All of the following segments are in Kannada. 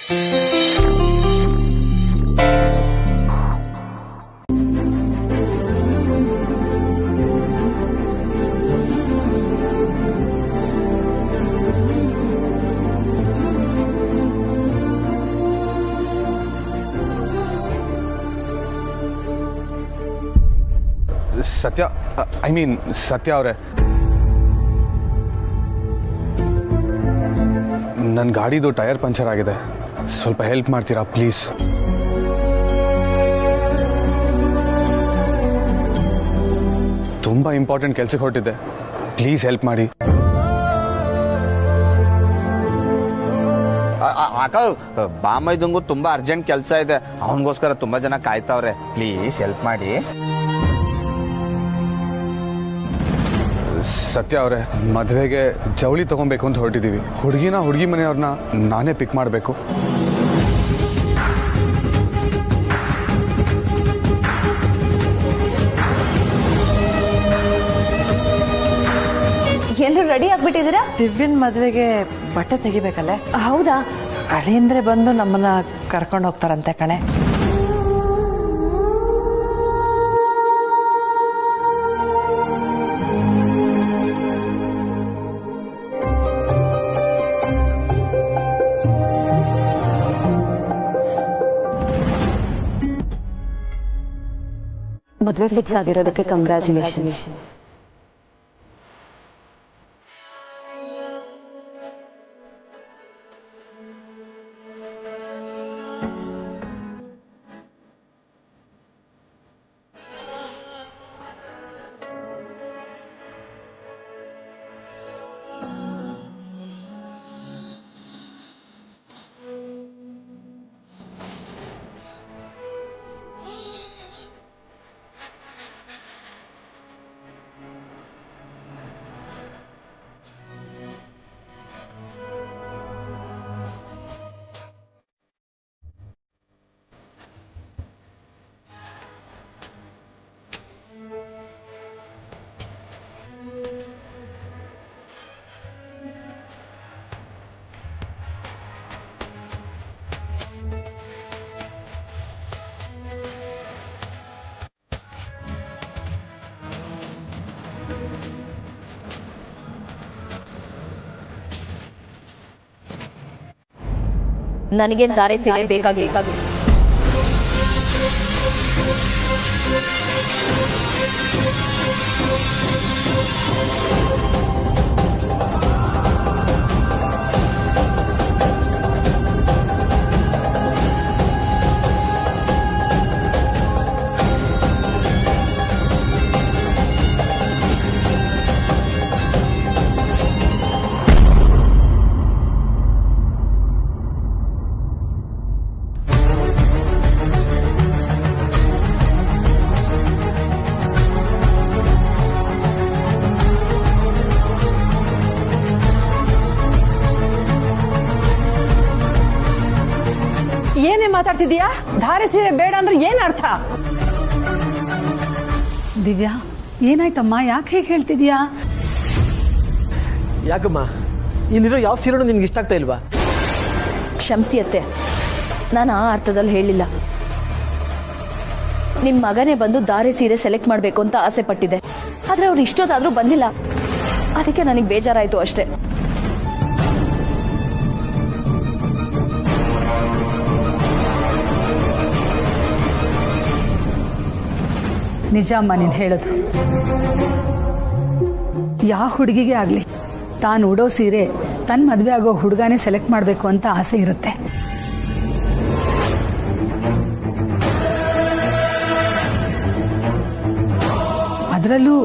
ಸತ್ಯ ಐ ಮೀನ್ ಸತ್ಯ ಅವರೇ, ನನ್ನ ಗಾಡಿದು ಟೈರ್ ಪಂಚರ್ ಆಗಿದೆ, ಸ್ವಲ್ಪ ಹೆಲ್ಪ್ ಮಾಡ್ತೀರಾ ಪ್ಲೀಸ್? ತುಂಬಾ ಇಂಪಾರ್ಟೆಂಟ್ ಕೆಲ್ಸಕ್ಕೆ ಹೊರಟಿದ್ದೆ, ಪ್ಲೀಸ್ ಹೆಲ್ಪ್ ಮಾಡಿ. ಅಕ್ಕ ಬಾಮೈದಂಗು ತುಂಬಾ ಅರ್ಜೆಂಟ್ ಕೆಲಸ ಇದೆ, ಅವನಿಗೋಸ್ಕರ ತುಂಬಾ ಜನ ಕಾಯ್ತಾವ್ರೆ, ಪ್ಲೀಸ್ ಹೆಲ್ಪ್ ಮಾಡಿ. ಸತ್ಯ ಅವರೇ, ಮದುವೆಗೆ ಜವಳಿ ತಗೊಬೇಕು ಅಂತ ಹೊರಟಿದ್ದೀವಿ. ಹುಡುಗಿ ಮನೆಯವ್ರನ್ನ ನಾನೇ ಪಿಕ್ ಮಾಡಬೇಕು. ಎಲ್ಲರೂ ರೆಡಿ ಆಗ್ಬಿಟ್ಟಿದ್ದೀರಾ? ದಿವ್ಯನ್ ಮದ್ವೆಗೆ ಬಟ್ಟೆ ತೆಗಿಬೇಕಲ್ಲೇ? ಹೌದಾ? ಅಳಿಯಂದ್ರೆ ಬಂದು ನಮ್ಮನ್ನ ಕರ್ಕೊಂಡು ಹೋಗ್ತಾರಂತೆ ಕಣೆ. ಮದುವೆ ಫಿಕ್ಸ್ ಆಗಿರೋದಕ್ಕೆ ಕಂಗ್ರ್ಯಾಚುಲೇಷನ್ಸ್. ನನಗೇನು ಧಾರೆ ಸೀರೆ ಬೇಕಾಗಿಲ್ಲ. ಏನೇ ಮಾತಾಡ್ತಿದೀಯಾ? ಧಾರೆ ಸೀರೆ ಬೇಡ ಅಂದ್ರೆ ಏನ್ ಅರ್ಥ? ದಿವ್ಯಾ, ಏನಾಯ್ತಮ್ಮ? ಯಾಕೆ ಹೇಗೆ ಹೇಳ್ತಿದ್ಯಾ? ಯಾಕಮ್ಮ, ಇಲ್ಲಿರೋ ಯಾವ ಸೀರೆನೂ ನಿನ್ಗೆ ಇಷ್ಟ ಆಗ್ತಾ ಇಲ್ವಾ? ಕ್ಷಮಿಸಿ ಅತ್ತೆ, ನಾನು ಆ ಅರ್ಥದಲ್ಲಿ ಹೇಳಿಲ್ಲ. ನಿಮ್ ಮಗನೇ ಬಂದು ಧಾರೆ ಸೀರೆ ಸೆಲೆಕ್ಟ್ ಮಾಡ್ಬೇಕು ಅಂತ ಆಸೆ ಪಟ್ಟಿದೆ, ಆದ್ರೆ ಅವ್ರು ಇಷ್ಟೊತ್ತಾದ್ರೂ ಬಂದಿಲ್ಲ, ಅದಕ್ಕೆ ನನಗೆ ಬೇಜಾರಾಯ್ತು ಅಷ್ಟೇ. ನಿಜ ಅಮ್ಮ ನೀನು ಹೇಳೋದು. ಯಾವ ಹುಡುಗಿಗೆ ಆಗ್ಲಿ ತಾನು ಉಡೋ ಸೀರೆ ತನ್ನ ಮದುವೆ ಆಗೋ ಹುಡುಗಾನೇ ಸೆಲೆಕ್ಟ್ ಮಾಡಬೇಕು ಅಂತ ಆಸೆ ಇರುತ್ತೆ. ಅದರಲ್ಲೂ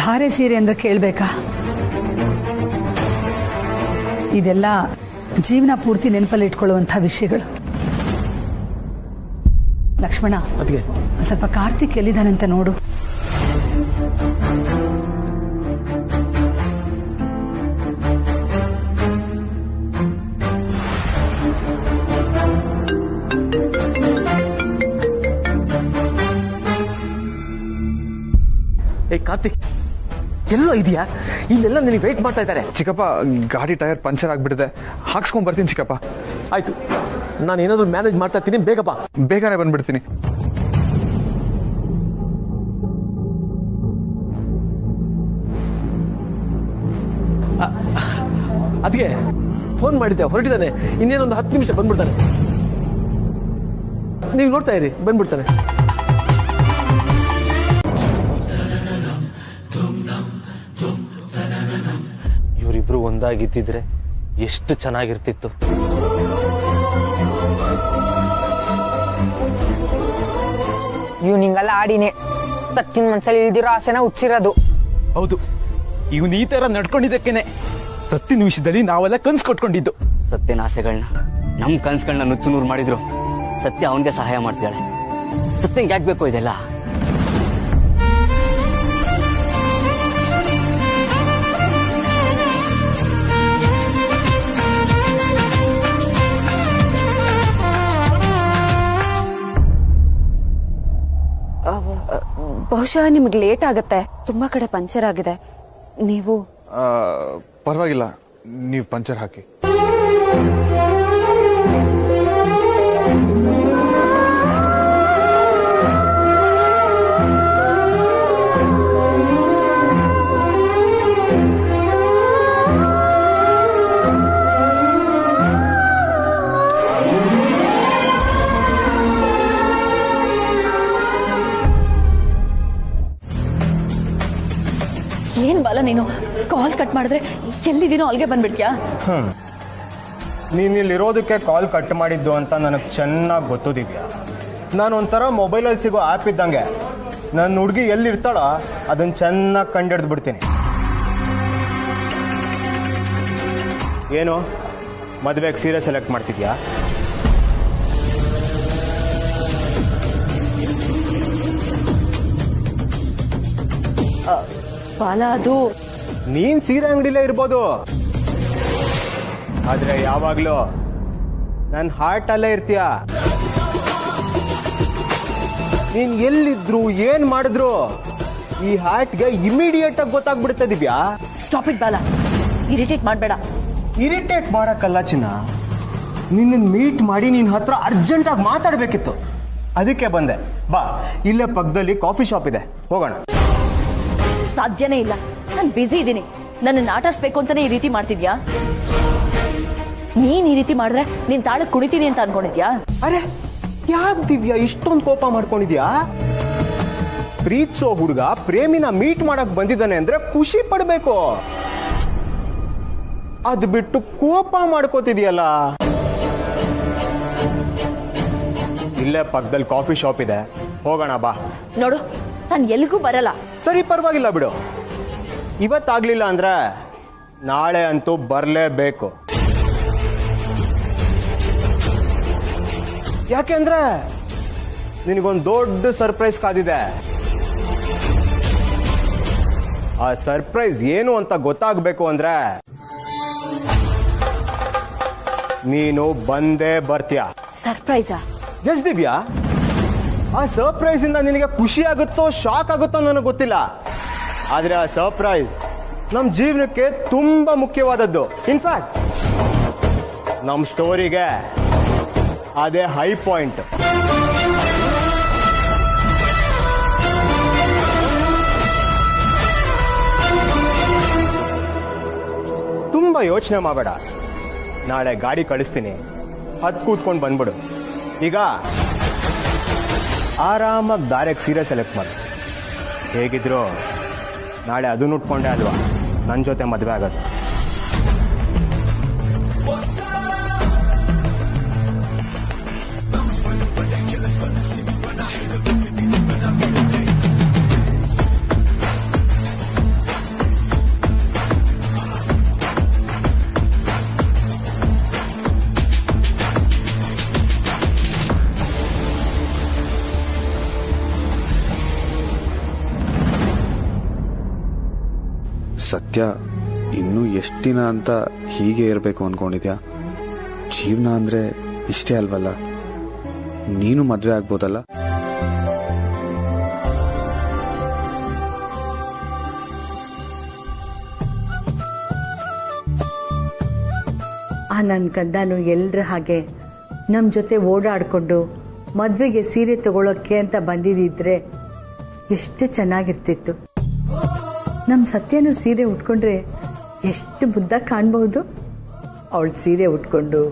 ಧಾರೆ ಸೀರೆ ಅಂದ್ರೆ ಕೇಳ್ಬೇಕಾ? ಇದೆಲ್ಲ ಜೀವನ ಪೂರ್ತಿ ನೆನಪಲ್ಲಿ ಇಟ್ಕೊಳ್ಳುವಂಥ ವಿಷಯಗಳು. ಲಕ್ಷ್ಮಣ, ಸ್ವಲ್ಪ ಕಾರ್ತಿಕ್ ಎಲ್ಲಿದ್ದಾನಂತ ನೋಡು. ಏ ಕಾರ್ತಿಕ್, ಎಲ್ಲೋ ಇದೆಯಾ? ಇಲ್ಲೆಲ್ಲ ನಿನಗೆ ವೆಯ್ಟ್ ಮಾಡ್ತಾ ಇದ್ದಾರೆ. ಚಿಕ್ಕಪ್ಪ, ಗಾಡಿ ಟೈರ್ ಪಂಚರ್ ಆಗ್ಬಿಟ್ಟಿದೆ, ಹಾಕ್ಸ್ಕೊಂಡ್ ಬರ್ತೀನಿ ಚಿಕ್ಕಪ್ಪ. ಆಯ್ತು, ನಾನು ಏನಾದ್ರು ಮ್ಯಾನೇಜ್ ಮಾಡ್ತಾ ಇರ್ತೀನಿ, ಬೇಗಪ್ಪ. ಬೇಗನೆ ಬಂದ್ಬಿಡ್ತೀನಿ. ಅದಕ್ಕೆ ಫೋನ್ ಮಾಡಿದ್ದೆ, ಹೊರಟಿದ್ದಾನೆ. ಇನ್ನೇನೊಂದು 10 ನಿಮಿಷ ಬಂದ್ಬಿಡ್ತಾನೆ. ನೀವು ನೋಡ್ತಾ ಇರಿ, ಬಂದ್ಬಿಡ್ತಾನೆ. ಇವರಿಬ್ರು ಒಂದಾಗಿದ್ದಿದ್ರೆ ಎಷ್ಟು ಚೆನ್ನಾಗಿರ್ತಿತ್ತು. ಇವ್ ನಿಂಗೆಲ್ಲ ಆಡಿನೇ ಸತ್ತಿನ ಮನ್ಸಲ್ಲಿ ಇಲ್ದಿರೋ ಆಸೆನ ಉಚ್ಚಿರೋದು. ಹೌದು, ಇವನು ಈ ತರ ನಡ್ಕೊಂಡಿದ್ದಕ್ಕೇನೆ ಸತ್ತಿನ ವಿಷಯದಲ್ಲಿ ನಾವೆಲ್ಲ ಕನ್ಸ್ ಕೊಟ್ಕೊಂಡಿದ್ದು. ಸತ್ಯನ ಆಸೆಗಳನ್ನ ನಮ್ ಕನ್ಸುಗಳನ್ನ ನುಚ್ಚು ನೂರು ಮಾಡಿದ್ರು ಸತ್ಯ ಅವನ್ಗೆ ಸಹಾಯ ಮಾಡ್ತಾಳೆ. ಸತ್ಯಂಗೆ ಯಾಕೆ ಬೇಕು ಇದೆಲ್ಲ? ಬಹುಶಃ ನಿಮ್ಗೆ ಲೇಟ್ ಆಗತ್ತೆ. ತುಂಬಾ ಕಡೆ ಪಂಚರ್ ಆಗಿದೆ. ನೀವು ಪರವಾಗಿಲ್ಲ, ನೀವು ಪಂಚರ್ ಹಾಕಿ. ಏನ್ ಬಾಲ ನೀನು ಕಾಲ್ ಕಟ್ ಮಾಡಿದ್ರೆ ಎಲ್ಲಿದ್ದೀನೋ ಅಲ್ಲಿಗೆ ಬಂದ್ಬಿಡ್ತೀಯಾ? ನೀನ್ ಇಲ್ಲಿರೋದಕ್ಕೆ ಕಾಲ್ ಕಟ್ ಮಾಡಿದ್ದು ಅಂತ ನನಗೆ ಚೆನ್ನಾಗಿ ಗೊತ್ತು ದಿವ್ಯಾ. ನಾನು ಒಂಥರ ಮೊಬೈಲಲ್ಲಿ ಸಿಗೋ ಆ್ಯಪ್ ಇದ್ದಂಗೆ. ನನ್ನ ಹುಡುಗಿ ಎಲ್ಲಿರ್ತಾಳ ಅದನ್ನ ಚೆನ್ನಾಗಿ ಕಂಡಿಡ್ದು ಬಿಡ್ತೀನಿ. ಏನು ಮದುವೆಗೆ ಸೀರೆ ಸೆಲೆಕ್ಟ್ ಮಾಡ್ತಿದ್ಯಾ? ಬಾಲ, ಅದು ನೀನ್ ಸೀರೆ ಅಂಗಡಿಲೇ ಇರ್ಬೋದು, ಆದ್ರೆ ಯಾವಾಗ್ಲೂ ನನ್ನ ಹಾರ್ಟ್ ಅಲ್ಲೇ ಇರ್ತೀಯ. ನೀನ್ ಎಲ್ಲಿದ್ರು ಏನ್ ಮಾಡಿದ್ರು ಈ ಹಾರ್ಟ್ಗೆ ಇಮಿಡಿಯೇಟ್ ಆಗಿ ಗೊತ್ತಾಗ್ಬಿಡುತ್ತೆ ದಿವ್ಯಾ. ಸ್ಟಾಪ್ ಇಟ್ ಬಾಲ, ಇರಿಟೇಟ್ ಮಾಡಬೇಡ. ಇರಿಟೇಟ್ ಮಾಡಕ್ಕಲ್ಲ ಚಿನ್ನ, ನಿನ್ನ ಮೀಟ್ ಮಾಡಿ ನಿನ್ ಹತ್ರ ಅರ್ಜೆಂಟ್ ಆಗಿ ಮಾತಾಡ್ಬೇಕಿತ್ತು, ಅದಕ್ಕೆ ಬಂದೆ. ಬಾ, ಇಲ್ಲೇ ಪಕ್ಕದಲ್ಲಿ ಕಾಫಿ ಶಾಪ್ ಇದೆ, ಹೋಗೋಣ. ಸಾಧ್ಯನೇ ಇಲ್ಲ, ನಾನು ಬಿಸಿ ಇದ್ದೀನಿ. ನನ್ನ ಆಟಾಡ್ಸ್ಬೇಕು ಅಂತಾನೆ ಈ ರೀತಿ ಮಾಡ್ತಿದ್ಯಾ? ನೀನ್ ಈ ರೀತಿ ಮಾಡಿದ್ರೆ ನೀನ್ ತಾಳಕ್ ಕುಣಿತೀನಿ ಅಂತ ಅನ್ಕೊಂಡಿದ್ಯಾ? ಅರೆ ಯಾಕೆ ದಿವ್ಯಾ ಇಷ್ಟೊಂದು ಕೋಪ ಮಾಡ್ಕೊಂಡಿದ್ಯಾ? ಪ್ರೀತ್ಸೋ ಹುಡುಗ ಪ್ರೇಮಿನ ಮೀಟ್ ಮಾಡಕ್ ಬಂದಿದ್ದಾನೆ ಅಂದ್ರೆ ಖುಷಿ ಪಡ್ಬೇಕು. ಅದ್ ಬಿಟ್ಟು ಕೋಪ ಮಾಡ್ಕೋತಿದ್ಯಲ್ಲ. ಇಲ್ಲೇ ಪಕ್ಕದಲ್ಲಿ ಕಾಫಿ ಶಾಪ್ ಇದೆ, ಹೋಗೋಣ ಬಾ. ನೋಡು, ನಾನು ಎಲ್ಲಿಗೂ ಬರಲ್ಲ. ಸರಿ, ಪರವಾಗಿಲ್ಲ ಬಿಡು. ಇವತ್ತಾಗ್ಲಿಲ್ಲ ಅಂದ್ರೆ ನಾಳೆ ಅಂತೂ ಬರ್ಲೇಬೇಕು. ಯಾಕೆಂದ್ರೆ ನಿನಗೊಂದು ದೊಡ್ಡ ಸರ್ಪ್ರೈಸ್ ಕಾದಿದೆ. ಆ ಸರ್ಪ್ರೈಸ್ ಏನು ಅಂತ ಗೊತ್ತಾಗ್ಬೇಕು ಅಂದ್ರೆ ನೀನು ಬಂದೇ ಬರ್ತೀಯ. ಸರ್ಪ್ರೈಸಾ? ಎಸ್ ದಿವ್ಯಾ, ಆ ಸರ್ಪ್ರೈಸ್ ಇಂದ ನಿನಗೆ ಖುಷಿ ಆಗುತ್ತೋ ಶಾಕ್ ಆಗುತ್ತೋ ನನಗೆ ಗೊತ್ತಿಲ್ಲ, ಆದ್ರೆ ಆ ಸರ್ಪ್ರೈಸ್ ನಮ್ ಜೀವನಕ್ಕೆ ತುಂಬಾ ಮುಖ್ಯವಾದದ್ದು. ಇನ್ಫ್ಯಾಕ್ಟ್ ನಮ್ ಸ್ಟೋರಿಗೆ ಅದೇ ಹೈ ಪಾಯಿಂಟ್. ತುಂಬಾ ಯೋಚನೆ ಮಾಡಬೇಡ, ನಾಳೆ ಗಾಡಿ ಕಳಿಸ್ತೀನಿ, ಹತ್ ಕೂತ್ಕೊಂಡು ಬಂದ್ಬಿಡು. ಈಗ ಆರಾಮಾಗಿ ದಾರೆಗೆ ಸೀರೆ ಸೆಲೆಕ್ಟ್ ಮಾಡು. ಹೇಗಿದ್ರು ನಾಳೆ ಅದನ್ನ ಉಟ್ಕೊಂಡೆ ಅಲ್ವಾ ನನ್ನ ಜೊತೆ ಮದುವೆ ಆಗೋದು. ಸತ್ಯ ಇನ್ನೂ ಎಷ್ಟು ದಿನ ಅಂತ ಹೀಗೆ ಇರಬೇಕು ಅನ್ಕೊಂಡಿದ್ಯಾ? ಜೀವನ ಅಂದ್ರೆ ಇಷ್ಟೇ ಅಲ್ವಲ್ಲ? ನೀನು ಮದ್ವೆ ಆಗ್ಬೋದಲ್ಲ? ನನ್ನ ಕಂದನು ಎಲ್ರ ಹಾಗೆ ನಮ್ಮ ಜೊತೆ ಓಡಾಡ್ಕೊಂಡು ಮದ್ವೆಗೆ ಸೀರೆ ತಗೊಳಕ್ಕೆ ಅಂತ ಬಂದಿದ್ರೆ ಎಷ್ಟು ಚೆನ್ನಾಗಿರ್ತಿತ್ತು. ನಮ್ಮ ಸತ್ಯನು ಸೀರೆ ಉಟ್ಕೊಂಡ್ರೆ ಎಷ್ಟು ಮುದ್ದಾಗಿ ಕಾಣಬಹುದು. ಅವಳು ಸೀರೆ ಉಟ್ಕೊಂಡು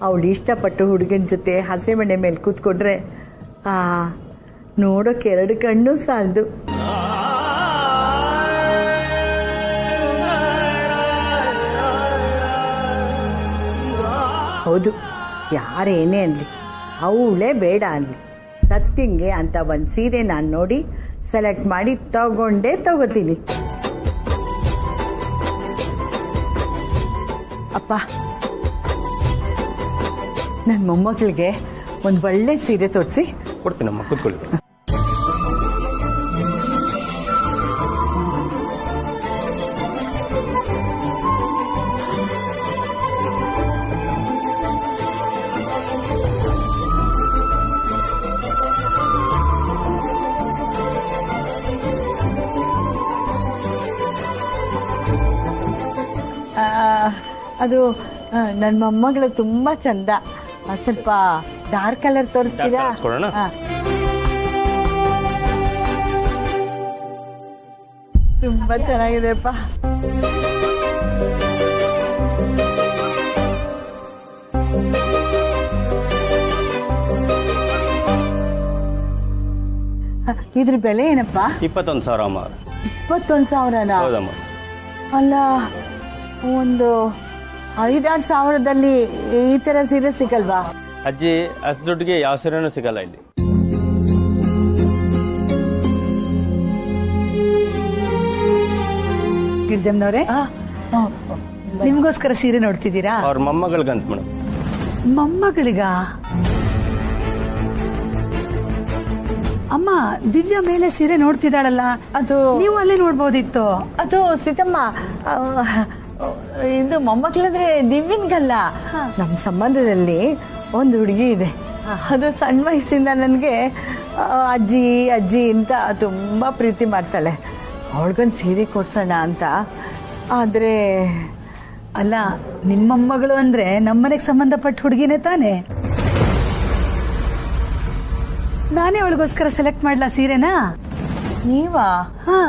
ಅವಳು ಇಷ್ಟಪಟ್ಟು ಹುಡುಗನ ಜೊತೆ ಹಸೆಮಣೆ ಮೇಲೆ ಕೂತ್ಕೊಂಡ್ರೆ ನೋಡೋಕೆ 2 ಕಣ್ಣು ಸಾಲದು. ಹೌದು, ಯಾರೇನೇ ಅನ್ಲಿ, ಅವಳೇ ಬೇಡ ಅನ್ಲಿ, ಸತ್ಯಂಗೆ ಅಂತ ಒಂದು ಸೀರೆ ನಾನು ನೋಡಿ ಸೆಲೆಕ್ಟ್ ಮಾಡಿ ತಗೋತೀನಿ. ಅಪ್ಪ, ನನ್ನ ಮೊಮ್ಮಗಳಿಗೆ ಒಂದು ಒಳ್ಳೆ ಸೀರೆ ತೋರಿಸಿ ಕೊಡ್ತೀನಮ್ಮ, ಕೂತ್ಕೊಳ್ಳಿ. ಅದು ನನ್ನ ಮೊಮ್ಮಗಳು ತುಂಬಾ ಚಂದ. ಸ್ವಲ್ಪ ಡಾರ್ಕ್ ಕಲರ್ ತೋರಿಸ್ತೀರಾ? ತುಂಬಾ ಚೆನ್ನಾಗಿದೆಪ್ಪ. ಇದ್ರ ಬೆಲೆ ಏನಪ್ಪಾ? 21,000 ಅಮ್ಮ. 21,000ನಾ? ಹೌದಮ್ಮ. ಅಲ್ಲ, ಒಂದು 5-6 ಸಾವಿರದಲ್ಲಿ ಈ ತರ ಸೀರೆ ಸಿಗಲ್ವಾ? ಅಜ್ಜಿ, ಅಷ್ಟು ದುಡ್ಡಿಗೆ ಯಾವ ಸೀರೆನೂ ಸಿಗಲ್ಲ ಇಲ್ಲಿ. ಗಿರ್ಜಮ್ನವ್ರೆ, ನಿಮ್ಗೋಸ್ಕರ ಸೀರೆ ನೋಡ್ತಿದ್ದೀರಾ? ಅವ್ರ ಮೊಮ್ಮಗಳಿಗಂತ ಮೇಡಮ್. ಮೊಮ್ಮಗಳಿಗ? ಅಮ್ಮ, ದಿವ್ಯಾ ಮೇಲೆ ಸೀರೆ ನೋಡ್ತಿದ್ದಾಳಲ್ಲ, ಅದು ನೀವು ಅಲ್ಲೇ ನೋಡ್ಬೋದಿತ್ತು. ಅದು ಸೀತಮ್ಮ, ಇದು ಮೊಮ್ಮಕ್ಕಳಂದ್ರೆ ದಿವ್ಯನ್ಗಲ್ಲ. ನಮ್ಮ ಸಂಬಂಧದಲ್ಲಿ ಒಂದು ಹುಡುಗಿ ಇದೆ. ಅದು ಸಣ್ಣ ವಯಸ್ಸಿಂದ ನನಗೆ ಅಜ್ಜಿ ಅಜ್ಜಿ ಅಂತ ತುಂಬಾ ಪ್ರೀತಿ ಮಾಡ್ತಾಳೆ. ಅವಳಿಗೊಂದು ಸೀರೆ ಕೊಡ್ಸೋಣ ಅಂತ. ಆದ್ರೆ ಅಲ್ಲ, ನಿಮ್ಮಮ್ಮಗಳು ಅಂದ್ರೆ ನಮ್ಮನೆಗೆ ಸಂಬಂಧಪಟ್ಟ ಹುಡುಗಿನೇ ತಾನೆ. ನಾನೇ ಅವಳಿಗೋಸ್ಕರ ಸೆಲೆಕ್ಟ್ ಮಾಡ್ಲಾ ಸೀರೆನಾ? ನೀವಾ? ಹಾ.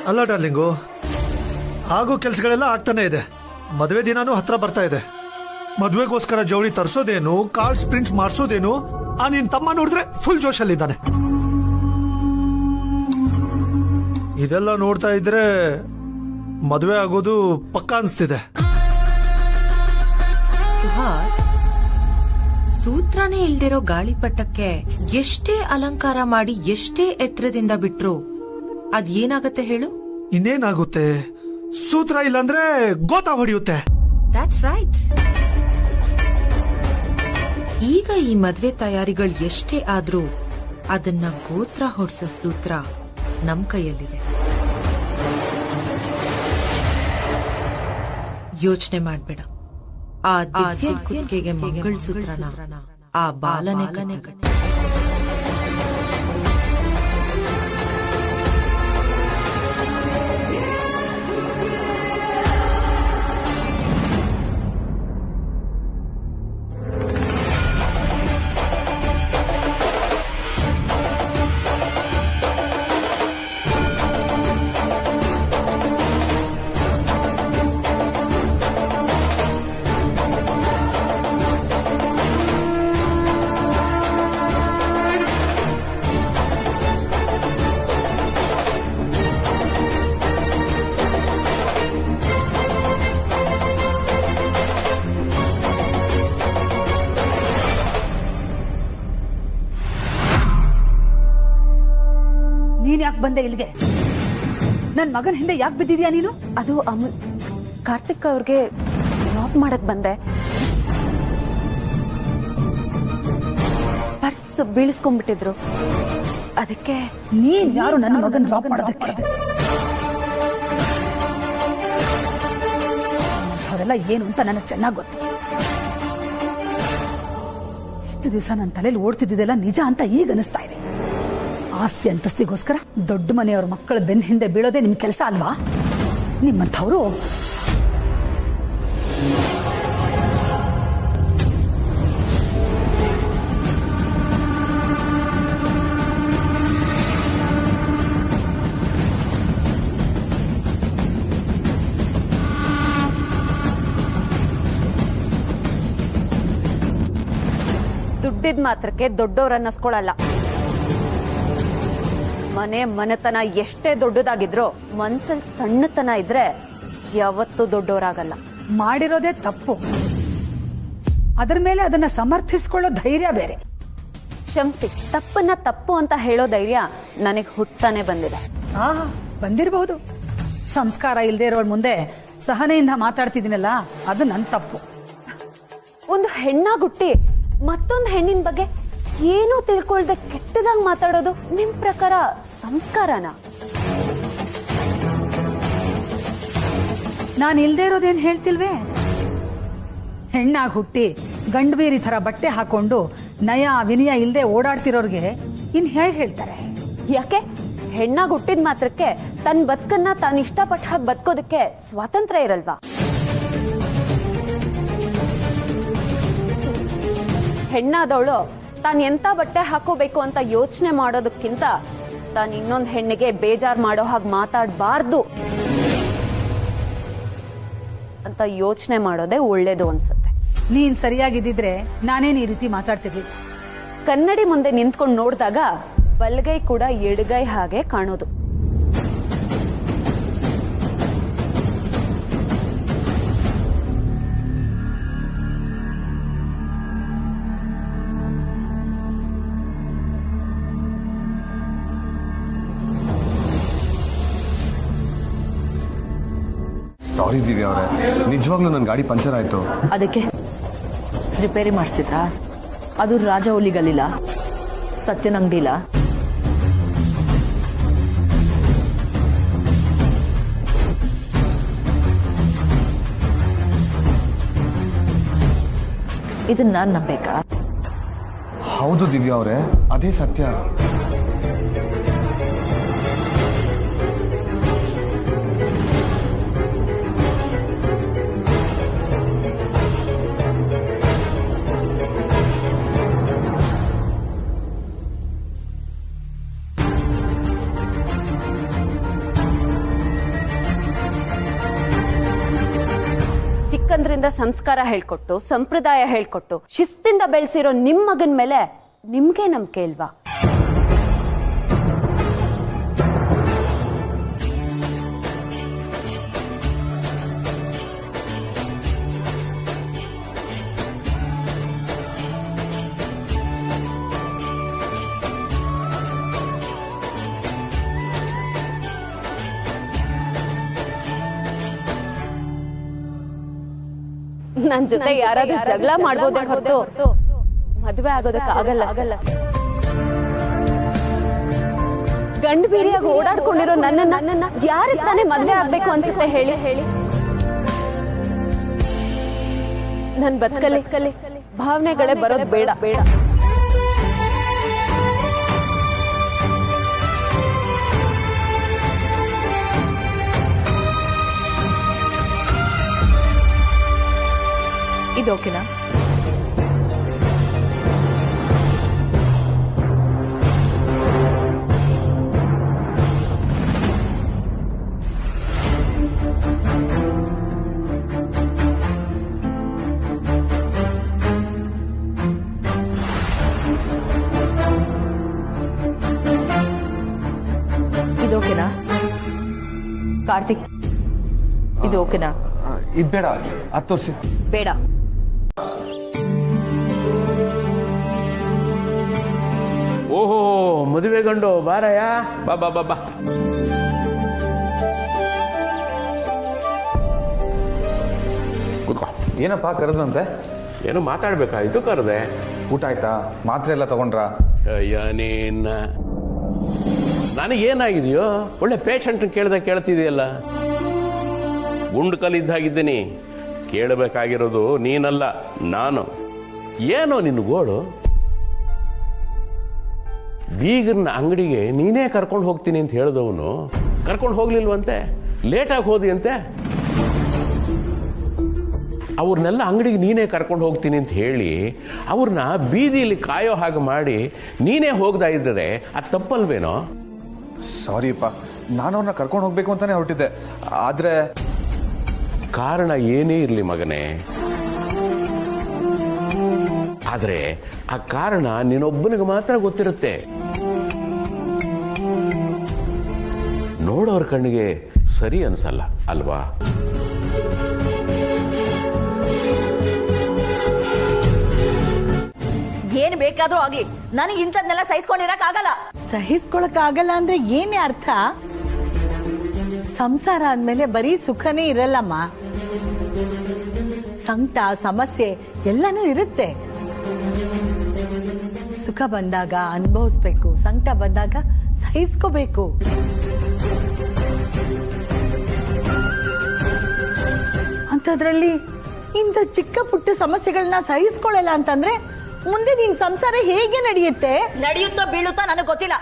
ಅಲ್ಲ ಡಾರ್ಲಿಂಗು, ಆಗೋ ಕೆಲಸಗಳೆಲ್ಲ ಆಗ್ತಾನೆ ಇದೆ. ಮದುವೆ ದಿನಾನೂ ಹತ್ರ ಬರ್ತಾ ಇದೆ. ಮದುವೆಗೋಸ್ಕರ ಜವಳಿ ತರಿಸೋದೇನು, ಕಾರ್ಡ್ಸ್ ಪ್ರಿಂಟ್ಸ್ ಮಾಡಿಸೋದೇನು, ನಿನ್ ತಮ್ಮ ನೋಡಿದ್ರೆ ಫುಲ್ ಜೋಶಲ್ಲಿದ್ದಾನೆ. ಇದೆಲ್ಲ ನೋಡ್ತಾ ಇದ್ರೆ ಮದುವೆ ಆಗೋದು ಪಕ್ಕಾ ಅನ್ಸ್ತಿದೆ. ಸೂತ್ರನೇ ಇಲ್ದಿರೋ ಗಾಳಿಪಟಕ್ಕೆ ಎಷ್ಟೇ ಅಲಂಕಾರ ಮಾಡಿ ಎಷ್ಟೇ ಎತ್ತರದಿಂದ ಬಿಟ್ರು ಅದ್ ಏನಾಗತ್ತೆ ಹೇಳು? ಇನ್ನೇನಾಗುತ್ತೆ, ಸೂತ್ರ ಇಲ್ಲಾಂದ್ರೆ ಗೋತಾ ಹೊಡೆಯುತ್ತೆ. That's right. ಈಗ ಈ ಮದ್ವೆ ತಯಾರಿಗಳು ಎಷ್ಟೇ ಆದ್ರೂ ಅದನ್ನ ಗೋತ್ರ ಹೊಡ್ಸೋ ಸೂತ್ರ ನಮ್ ಕೈಯಲ್ಲಿದೆ. ಯೋಚನೆ ಮಾಡ್ಬೇಡ, ಆ ದಿವ್ಯ ಕುತ್ತಿಗೆಗೆ ಮಂಗಳ ಸೂತ್ರನ ಆ ಬಾಲನೆ ಕಟ್ಟೆ. ನೀನ್ ಯಾಕೆ ಬಂದೆ ಇಲ್ಲಿಗೆ? ನನ್ ಮಗನ ಹಿಂದೆ ಯಾಕೆ ಬಿದ್ದಿದ್ಯಾ ನೀನು? ಅದು ಕಾರ್ತಿಕ್ ಅವ್ರಿಗೆ ಡ್ರಾಪ್ ಮಾಡಕ್ ಬಂದೆ. ಪರ್ಸ್ ಬೀಳಿಸ್ಕೊಂಡ್ಬಿಟ್ಟಿದ್ರು, ಅದಕ್ಕೆ. ನೀನ್ ಯಾರು ನನ್ನ ಮಗನ್ ಡ್ರಾಪ್ ಮಾಡೋದಕ್ಕೆ? ಅವೆಲ್ಲ ಏನು ಅಂತ ನನಗೆ ಚೆನ್ನಾಗಿ ಗೊತ್ತು. ಇಷ್ಟು ದಿವಸ ನನ್ನ ತಲೆಯಲ್ಲಿ ಓಡ್ತಿದ್ದೆಲ್ಲ ನಿಜ ಅಂತ ಈಗ ಅನಿಸ್ತಾ ಇದೆ. ಆಸ್ತಿ ಅಂತಸ್ತಿಗೋಸ್ಕರ ದೊಡ್ಡ ಮನೆಯವ್ರ ಮಕ್ಕಳ ಬೆನ್ನ ಹಿಂದೆ ಬೀಳೋದೇ ನಿಮ್ ಕೆಲಸ ಅಲ್ವಾ? ನಿಮ್ಮಂಥವ್ರು ದುಡ್ಡಿದ್ ಮಾತ್ರಕ್ಕೆ ದೊಡ್ಡವ್ರನ್ನಸ್ಕೊಳಲ್ಲ. ಮನೆತನ ಎಷ್ಟೇ ದೊಡ್ಡದಾಗಿದ್ರೋ ಮನ್ಸಲ್ಲಿ ಸಣ್ಣತನ ಇದ್ರೆ ಯಾವತ್ತೂ ದೊಡ್ಡವರಾಗಲ್ಲ. ಮಾಡಿರೋದೇ ತಪ್ಪು, ಅದರ ಮೇಲೆ ಅದನ್ನ ಸಮರ್ಥಿಸ್ಕೊಳ್ಳೋ ಧೈರ್ಯ ಬೇರೆ. ಕ್ಷಮಿಸಿ, ತಪ್ಪನ್ನ ತಪ್ಪು ಅಂತ ಹೇಳೋ ಧೈರ್ಯ ನನಗೆ ಹುಟ್ಟಾನೆ ಬಂದಿದೆ. ಬಂದಿರಬಹುದು. ಸಂಸ್ಕಾರ ಇಲ್ಲದೆ ಇರೋಳ ಮುಂದೆ ಸಹನೆಯಿಂದ ಮಾತಾಡ್ತಿದ್ದೀನಲ್ಲ, ಅದು ನನ್ನ ತಪ್ಪು. ಒಂದು ಹೆಣ್ಣಾಗುಟ್ಟಿ ಮತ್ತೊಂದು ಹೆಣ್ಣಿನ ಬಗ್ಗೆ ಏನೂ ತಿಳ್ಕೊಳ್ದೆ ಕೆಟ್ಟದಾಗ ಮಾತಾಡೋದು ನಿಮ್ ಪ್ರಕಾರ ಸಂಸ್ಕಾರನ? ನಾನು ಇಲ್ದೇ ಇರೋದೇನ್ ಹೇಳ್ತಿಲ್ವೇ? ಹೆಣ್ಣಾಗಿ ಹುಟ್ಟಿ ಗಂಡು ಬೀರಿ ತರ ಬಟ್ಟೆ ಹಾಕೊಂಡು ನಯ ವಿನಯ ಇಲ್ದೆ ಓಡಾಡ್ತಿರೋರ್ಗೆ ಇನ್ ಹೇಳ್ತಾರೆ. ಯಾಕೆ ಹೆಣ್ಣಾಗಿ ಹುಟ್ಟಿದ ಮಾತ್ರಕ್ಕೆ ತನ್ನ ಬದುಕನ್ನ ತಾನು ಇಷ್ಟಪಟ್ಟ ಹಾಗೆ ಬದುಕೋದಕ್ಕೆ ಸ್ವಾತಂತ್ರ್ಯ ಇರಲ್ವಾ? ಹೆಣ್ಣಾದವಳು ತಾನು ಎಂತ ಬಟ್ಟೆ ಹಾಕೋಬೇಕು ಅಂತ ಯೋಚನೆ ಮಾಡೋದಕ್ಕಿಂತ ತಾನು ಇನ್ನೊಂದು ಹೆಣ್ಣಿಗೆ ಬೇಜಾರ್ ಮಾಡೋ ಹಾಗೆ ಮಾತಾಡಬಾರ್ದು ಅಂತ ಯೋಚನೆ ಮಾಡೋದೇ ಒಳ್ಳೇದು ಅನ್ಸುತ್ತೆ. ನೀನ್ ಸರಿಯಾಗಿದ್ದಿದ್ರೆ ನಾನೇನ್ ಈ ರೀತಿ ಮಾತಾಡ್ತಿರ್ಲಿ. ಕನ್ನಡಿ ಮುಂದೆ ನಿಂತ್ಕೊಂಡು ನೋಡಿದಾಗ ಬಲಗೈ ಕೂಡ ಎಡಗೈ ಹಾಗೆ ಕಾಣೋದು. ಸಾರಿ ದಿವ್ಯಾ ಅವರೇ, ನಿಜವಾಗ್ಲೂ ನನ್ನ ಗಾಡಿ ಪಂಚರ್ ಆಯ್ತು. ಅದಕ್ಕೆ ರಿಪೇರಿ ಮಾಡಿಸ್ತಿದ್ರಾ? ಅದು ರಾಜವಲ್ಲಿಗಲ್ಲಿಲ್ಲ, ಸತ್ಯನ ಅಂಗಡಿಲ. ಇದನ್ನ ನಾನು ನಂಬೇಕಾ? ಹೌದು ದಿವ್ಯಾ ಅವರೇ, ಅದೇ ಸತ್ಯ. ಚಿಕ್ಕಂದ್ರಿಂದ ಸಂಸ್ಕಾರ ಹೇಳ್ಕೊಟ್ಟು, ಸಂಪ್ರದಾಯ ಹೇಳ್ಕೊಟ್ಟು, ಶಿಸ್ತಿಂದ ಬೆಳೆಸಿರೋ ನಿಮ್ ಮಗನ್ ಮೇಲೆ ನಿಮ್ಗೆ ನಂಬಿಕೆ ಇಲ್ವಾ? ನನ್ ಜೊತೆ ಯಾರಾದ್ರೂ ಜಗಳ ಮಾಡ್ಬೋದೇ ಹೊರತು ಮದ್ವೆ ಆಗೋದಕ್ಕೆ ಆಗಲ್ಲ. ಗಂಡು ಬೀರಿಯಾಗಿ ಓಡಾಡ್ಕೊಂಡಿರೋ ನನ್ನನ್ನ ಯಾರಿಗೆ ತಾನೇ ಮದ್ವೆ ಆಗ್ಬೇಕು ಅನ್ಸುತ್ತೆ ಹೇಳಿ? ನನ್ ಬದುಕಲ್ಲಿ ಭಾವನೆಗಳೇ ಬರೋದು ಬೇಡ. ಇದು ಓಕೆನಾ? ಇದು ಓಕೆನಾ? ಕಾರ್ತಿಕ್, ಇದು ಓಕೆನಾ? ಇದು ಬೇಡ, ಅದು ತೋರಿಸಿ. ಬೇಡ. ಓಹೋ, ಮದುವೆ ಗಂಡು ಬಾರಯ್ಯ, ಬಾ ಬಾ ಬಾ ಬಾ. ಕೂತ್ಕೋ. ಏನಪ್ಪಾ ಕರೆದಂತೆ? ಏನು ಮಾತಾಡ್ಬೇಕಾಯ್ತು, ಕರೆದೆ. ಊಟ ಆಯ್ತಾ? ಮಾತ್ರೆ ಎಲ್ಲ ತಗೊಂಡ್ರ? ಅಯ್ಯ ನೀನ್, ನನಗೇನಾಗಿದೆಯೋ? ಒಳ್ಳೆ ಪೇಷಂಟ್ ಕೇಳ್ತಿದೆಯಲ್ಲ. ಗುಂಡು ಕಲ್ಲಿದ್ದಾಗಿದ್ದೀನಿ, ಕೇಳಬೇಕಾಗಿರೋದು ನೀನಲ್ಲ, ನಾನು. ಏನೋ ನಿನ್ನ ಗೋಳು? ಬೀಗರ್ನ ಅಂಗಡಿಗೆ ನೀನೇ ಕರ್ಕೊಂಡು ಹೋಗ್ತೀನಿ ಅಂತ ಹೇಳಿದವನು ಕರ್ಕೊಂಡು ಹೋಗ್ಲಿಲ್ವಂತೆ, ಲೇಟಾಗಿ ಹೋದಿ ಅಂತೆ. ಅವ್ರನ್ನೆಲ್ಲ ಅಂಗಡಿಗೆ ನೀನೇ ಕರ್ಕೊಂಡು ಹೋಗ್ತೀನಿ ಅಂತ ಹೇಳಿ ಅವ್ರನ್ನ ಬೀದಿಯಲ್ಲಿ ಕಾಯೋ ಹಾಗೆ ಮಾಡಿ ನೀನೇ ಹೋಗ್ದಾ ಇದ್ದರೆ ಅದು ತಪ್ಪಲ್ವೇನೋ? ಸಾರಿಪ್ಪ, ನಾನು ಅವ್ರನ್ನ ಕರ್ಕೊಂಡು ಹೋಗ್ಬೇಕು ಅಂತಾನೆ ಹೊರಟಿದ್ದೆ. ಆದ್ರೆ ಕಾರಣ ಏನೇ ಇರಲಿ ಮಗನೇ, ಆದ್ರೆ ಆ ಕಾರಣ ನೀನೊಬ್ಬನಿಗೆ ಮಾತ್ರ ಗೊತ್ತಿರುತ್ತೆ. ನೋಡೋರ ಕಣ್ಣಿಗೆ ಸರಿ ಅನ್ಸಲ್ಲ ಅಲ್ವಾ? ಏನ್ ಬೇಕಾದ್ರೂ ಆಗ್ಲಿ, ನನಗೆ ಇಂಥದ್ನೆಲ್ಲ ಸಹಿಸ್ಕೊಂಡಿರಕ್ ಆಗಲ್ಲ. ಸಹಿಸ್ಕೊಳಕ್ ಆಗಲ್ಲ ಅಂದ್ರೆ ಏನೇ ಅರ್ಥ? ಸಂಸಾರ ಅಂದ್ಮೇಲೆ ಬರೀ ಸುಖನೇ ಇರಲ್ಲಮ್ಮ, ಸಂಕಟ ಸಮಸ್ಯೆ ಎಲ್ಲಾನು ಇರುತ್ತೆ. ಸುಖ ಬಂದಾಗ ಅನುಭವಿಸ್ಬೇಕು, ಸಂಕಟ ಬಂದಾಗ ಸಹಿಸ್ಕೋಬೇಕು. ಅಂಥದ್ರಲ್ಲಿ ಇಂಥ ಚಿಕ್ಕ ಪುಟ್ಟ ಸಮಸ್ಯೆಗಳನ್ನ ಸಹಿಸ್ಕೊಳ್ಳಲ್ಲ ಅಂತಂದ್ರೆ ಮುಂದೆ ನಿನ್ ಸಂಸಾರ ಹೇಗೆ ನಡೆಯುತ್ತೆ? ನಡೆಯುತ್ತೋ ಬೀಳುತ್ತೋ ನನಗೆ ಗೊತ್ತಿಲ್ಲ.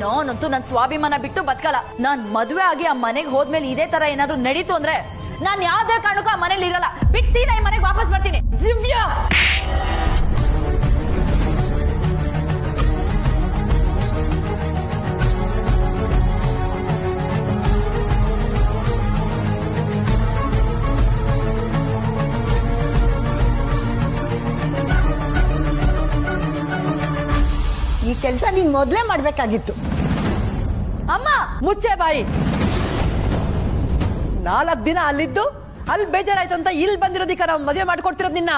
ನಾನಂತೂ ನನ್ನ ಸ್ವಾಭಿಮಾನ ಬಿಟ್ಟು ಬದುಕಲ್ಲ. ನಾನ್ ಮದುವೆ ಆಗಿ ಆ ಮನೆಗೆ ಹೋದ್ಮೇಲೆ ಇದೇ ತರ ಏನಾದ್ರೂ ನಡೀತು ಅಂದ್ರೆ ನಾನ್ ಯಾವ್ದೇ ಕಾರಣಕ್ಕೂ ಆ ಮನೇಲಿ ಇರಲ್ಲ. ಬಿಟ್ಟು ಸೀದಾ ಈ ಮನೆಗೆ ವಾಪಸ್ ಬರ್ತೀನಿ. ದಿವ್ಯಾ, ಈ ಕೆಲಸ ನೀನ್ ಮೊದ್ಲೇ ಮಾಡ್ಬೇಕಾಗಿತ್ತು. ಅಮ್ಮ ಮುಚ್ಚೆ ಬಾಯಿ. 4 ದಿನ ಅಲ್ಲಿದ್ದು ಅಲ್ಲಿ ಬೇಜಾರಾಯ್ತು ಅಂತ ಇಲ್ಲಿ ಬಂದಿರೋದಿಕ್ಕ ನಾವು ಮದುವೆ ಮಾಡ್ಕೊಡ್ತಿರೋದು ನಿನ್ನ.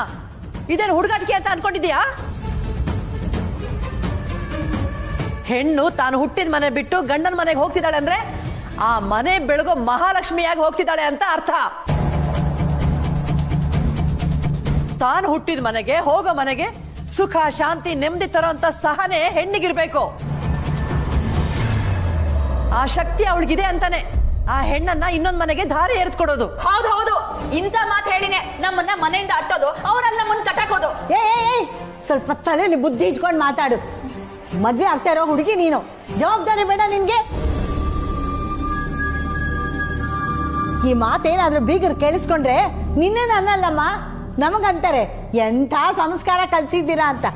ಇದೇನು ಹುಡುಗಾಟಿಕೆ ಅಂತ ಅನ್ಕೊಂಡಿದ್ಯಾ? ಹೆಣ್ಣು ತಾನು ಹುಟ್ಟಿದ ಮನೆ ಬಿಟ್ಟು ಗಂಡನ ಮನೆಗೆ ಹೋಗ್ತಿದ್ದಾಳೆ ಅಂದ್ರೆ ಆ ಮನೆ ಬೆಳಗೋ ಮಹಾಲಕ್ಷ್ಮಿಯಾಗಿ ಹೋಗ್ತಿದ್ದಾಳೆ ಅಂತ ಅರ್ಥ. ತಾನು ಹುಟ್ಟಿದ ಮನೆಗೆ ಹೋಗೋ ಮನೆಗೆ ಸುಖ ಶಾಂತಿ ನೆಮ್ಮದಿ ತರೋಂತ ಸಹನೆ ಹೆಣ್ಣಿಗಿರ್ಬೇಕು. ಆ ಶಕ್ತಿ ಅವಳಿಗಿದೆ ಅಂತಾನೆ ಆ ಹೆಣ್ಣನ್ನ ಇನ್ನೊಂದ್ ಮನೆಗೆ ದಾರಿ ಎರೆದ್ಕೊಡೋದು. ಹೌದು ಹೌದು, ಇಂಥ ಮಾತು ಹೇಳಿನೇ ನಮ್ಮನ್ನ ಮನೆಯಿಂದ ಅಟ್ಟೋದು, ಅವರೆಲ್ಲ ನಮ್ಮನ್ನ ಕಟ್ಟಾಕೋದು. ಸ್ವಲ್ಪ ತಲೆಯಲ್ಲಿ ಬುದ್ಧಿ ಇಟ್ಕೊಂಡು ಮಾತಾಡು. ಮದ್ವೆ ಆಗ್ತಾ ಇರೋ ಹುಡುಗಿ ನೀನು, ಜವಾಬ್ದಾರಿ ಬೇಡ ನಿನ್ಗೆ? ಈ ಮಾತೇನಾದ್ರೂ ಬೀಗರು ಕೇಳಿಸ್ಕೊಂಡ್ರೆ ನಿನ್ನೇನು ಅನ್ನಲ್ಲಮ್ಮ, ನಮಗಂತಾರೆ ಎಂಥ ಸಂಸ್ಕಾರ ಕಲ್ಸಿದ್ದೀರಾ ಅಂತ.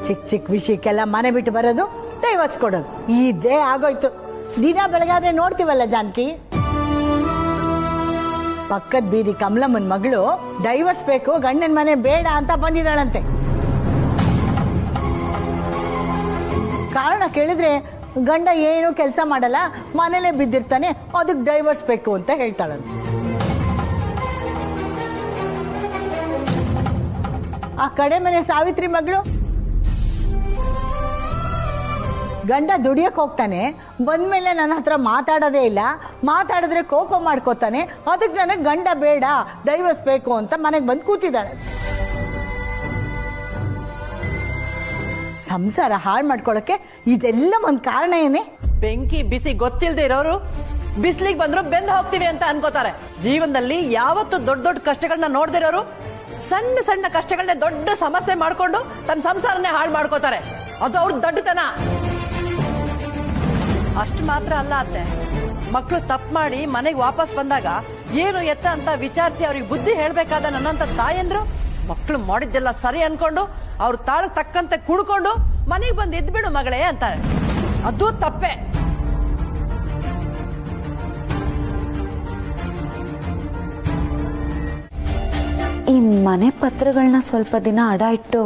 ಚಿಕ್ಕ ಚಿಕ್ಕ ವಿಷಯಕ್ಕೆಲ್ಲ ಮನೆ ಬಿಟ್ಟು ಬರೋದು, ಡೈವರ್ಸ್ ಕೊಡೋದು, ಇದೇ ಆಗೋಯ್ತು. ದಿನ ಬೆಳಗಾದ್ರೆ ನೋಡ್ತೀವಲ್ಲ ಜಾನಕಿ, ಪಕ್ಕದ ಬೀದಿ ಕಮಲಮ್ಮನ್ ಮಗಳು ಡೈವರ್ಸ್ ಬೇಕು, ಗಂಡನ ಮನೆ ಬೇಡ ಅಂತ ಬಂದಿದ್ದಾಳಂತೆ. ಕಾರಣ ಕೇಳಿದ್ರೆ ಗಂಡ ಏನು ಕೆಲಸ ಮಾಡಲ್ಲ, ಮನೇಲೆ ಬಿದ್ದಿರ್ತಾನೆ, ಅದಕ್ಕೆ ಡೈವರ್ಸ್ ಬೇಕು ಅಂತ ಹೇಳ್ತಾಳಂತೆ. ಆ ಕಡೆ ಮನೆ ಸಾವಿತ್ರಿ ಮಗಳು ಗಂಡ ದುಡಿಯಕ್ ಹೋಗ್ತಾನೆ, ಬಂದ್ಮೇಲೆ ನನ್ನ ಹತ್ರ ಮಾತಾಡೋದೇ ಇಲ್ಲ, ಮಾತಾಡಿದ್ರೆ ಕೋಪ ಮಾಡ್ಕೋತಾನೆ, ಅದಕ್ಕೆ ನನಗೆ ಗಂಡ ಬೇಡ, ಡೈವರ್ಸ್ ಬೇಕು ಅಂತ ಮನೆಗೆ ಬಂದು ಕೂತಿದ್ದಾಳೆ. ಸಂಸಾರ ಹಾಳು ಮಾಡ್ಕೊಳಕ್ಕೆ ಇದೆಲ್ಲ ಒಂದ್ ಕಾರಣ ಏನೇ? ಬೆಂಕಿ ಬಿಸಿ ಗೊತ್ತಿಲ್ದೇ ಇರೋರು ಬಿಸ್ಲಿಗೆ ಬಂದ್ರು ಬೆಂದು ಹೋಗ್ತೀವಿ ಅಂತ ಅನ್ಕೋತಾರೆ. ಜೀವನದಲ್ಲಿ ಯಾವತ್ತು ದೊಡ್ಡ ದೊಡ್ಡ ಕಷ್ಟಗಳನ್ನ ನೋಡ್ದೇ ಇರೋರು ಸಣ್ಣ ಸಣ್ಣ ಕಷ್ಟಗಳನ್ನ ದೊಡ್ಡ ಸಮಸ್ಯೆ ಮಾಡ್ಕೊಂಡು ತನ್ನ ಸಂಸಾರನೇ ಹಾಳು ಮಾಡ್ಕೋತಾರೆ. ಅದು ಅವ್ರ ದೊಡ್ಡತನ. ಅಷ್ಟು ಮಾತ್ರ ಅಲ್ಲ ಅತ್ತೆ, ಮಕ್ಕಳು ತಪ್ಪು ಮಾಡಿ ಮನೆಗೆ ವಾಪಸ್ ಬಂದಾಗ ಏನು ಎತ್ತ ಅಂತ ವಿಚಾರಿಸಿ ಅವ್ರಿಗೆ ಬುದ್ಧಿ ಹೇಳ್ಬೇಕಾದ ನನ್ನಂತ ತಾಯಂದ್ರು ಮಕ್ಕಳು ಮಾಡಿದ್ದೆಲ್ಲ ಸರಿ ಅನ್ಕೊಂಡು ಅವ್ರ ತಾಳಕ್ ತಕ್ಕಂತೆ ಕುಡ್ಕೊಂಡು ಮನೆಗೆ ಬಂದು ಎದ್ಬಿಡು ಮಗಳೇ ಅಂತಾರೆ. ಅದು ತಪ್ಪೆ. ಈ ಮನೆ ಪತ್ರಗಳನ್ನ ಸ್ವಲ್ಪ ದಿನ ಅಡ ಇಟ್ಟು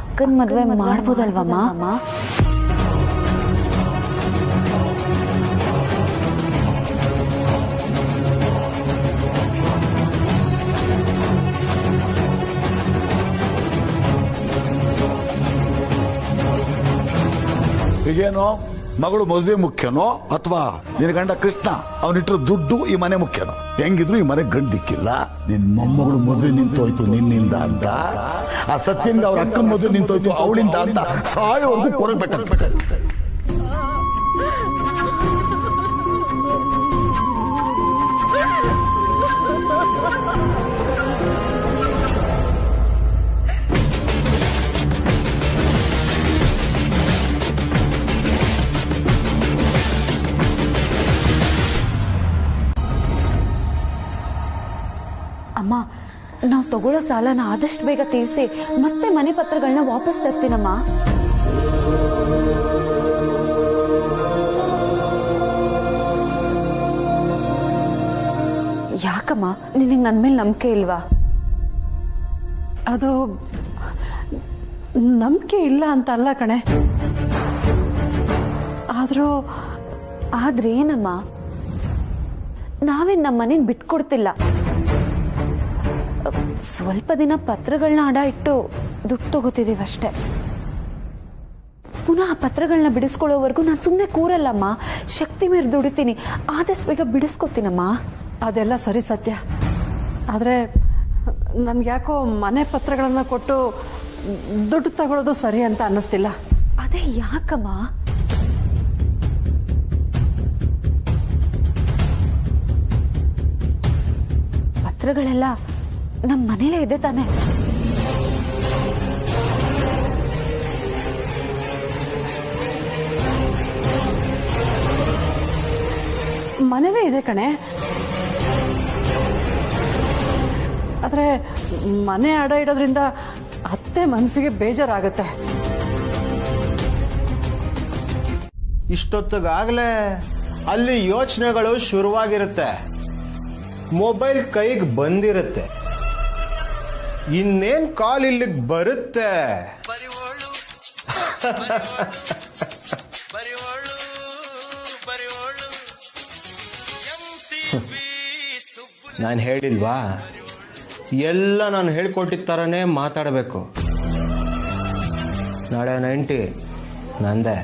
ಅಕ್ಕನ ಮದ್ವೆ ಮಾಡ್ಬೋದಲ್ವಮ್ಮ? ಈಗೇನು ಮಗಳು ಮದುವೆ ಮುಖ್ಯನೋ ಅಥವಾ ನಿನ್ನ ಗಂಡ ಕೃಷ್ಣ ಅವನಿಟ್ಟಿರೋ ದುಡ್ಡು ಈ ಮನೆ ಮುಖ್ಯನೋ? ಹೆಂಗಿದ್ರು ಈ ಮನೆ ಗಂಡಿಕ್ಕಿಲ್ಲ. ನಿನ್ ಮೊಮ್ಮಗಳು ಮದುವೆ ನಿಂತೋಯ್ತು ನಿನ್ನಿಂದ ಅಂತ, ಆ ಸತ್ಯಂಗ ಅವ್ರ ಅಕ್ಕನ ಮದುವೆ ನಿಂತೋಯ್ತು ಅವಳಿಂದ ಅಂತ ಸಾಯೋವರೆಗೂ ಕೊರಗಬೇಕಾಗುತ್ತೆ. ಅಮ್ಮ, ನಾವು ತಗೊಳ್ಳೋ ಸಾಲನ ಆದಷ್ಟು ಬೇಗ ತೀರಿಸಿ ಮತ್ತೆ ಮನೆ ಪತ್ರಗಳನ್ನ ವಾಪಸ್ ತರ್ತೀನಮ್ಮ. ಯಾಕಮ್ಮ, ನಿನಗೆ ನನ್ನ ಮೇಲೆ ನಂಬಿಕೆ ಇಲ್ವಾ? ಅದು ನಂಬಿಕೆ ಇಲ್ಲ ಅಂತ ಅಲ್ಲ ಕಣೆ, ಆದ್ರೆ ಏನಮ್ಮ, ನಾವೇನ್ ನಮ್ಮ ಮನೇನ್ ಬಿಟ್ಕೊಡ್ತಿಲ್ಲ. ಸ್ವಲ್ಪ ದಿನ ಪತ್ರಗಳನ್ನ ಅಡ ಇಟ್ಟು ದುಡ್ಡು ತಗೋತಿದೀವಿ ಅಷ್ಟೇ. ಪುನಃ ಆ ಪತ್ರಗಳನ್ನ ಬಿಡಿಸ್ಕೊಳ್ಳೋವರೆಗೂ ನಾನು ಸುಮ್ಮನೆ ಕೂರಲ್ಲಮ್ಮ, ಶಕ್ತಿ ಮೀರಿ ದುಡಿತೀನಿ. ಆದಷ್ಟು ಬೇಗ ಬಿಡಿಸ್ಕೊತೀನಮ್ಮ. ಅದೆಲ್ಲ ಸರಿ ಸತ್ಯ, ಆದ್ರೆ ನನ್ಗ್ಯಾಕೋ ಮನೆ ಪತ್ರಗಳನ್ನ ಕೊಟ್ಟು ದುಡ್ಡು ತಗೊಳ್ಳೋದು ಸರಿ ಅಂತ ಅನ್ನಿಸ್ತಿಲ್ಲ. ಅದೇ ಯಾಕಮ್ಮ? ಪತ್ರಗಳೆಲ್ಲ ನಮ್ಮ ಮನೇಲೇ ಇದೆ ತಾನೆ? ಮನೇಲೇ ಇದೆ ಕಣೆ, ಆದ್ರೆ ಮನೆ ಅಡ ಇಡೋದ್ರಿಂದ ಅತ್ತೆ ಮನಸ್ಸಿಗೆ ಬೇಜಾರಾಗತ್ತೆ. ಇಷ್ಟೊತ್ತಿಗಾಗ್ಲೇ ಅಲ್ಲಿ ಯೋಚನೆಗಳು ಶುರುವಾಗಿರುತ್ತೆ, ಮೊಬೈಲ್ ಕೈಗೆ ಬಂದಿರುತ್ತೆ, ಇನ್ನೇನ್ ಕಾಲ್ ಇಲ್ಲಿಗೆ ಬರುತ್ತೆ. ನಾನು ಹೇಳಿಲ್ವಾ, ಎಲ್ಲ ನಾನು ಹೇಳ್ಕೊಟ್ಟಿದ್ದ ಥರನೇ ಮಾತಾಡಬೇಕು. ನಾಳೆ 90 ನಂದೆ.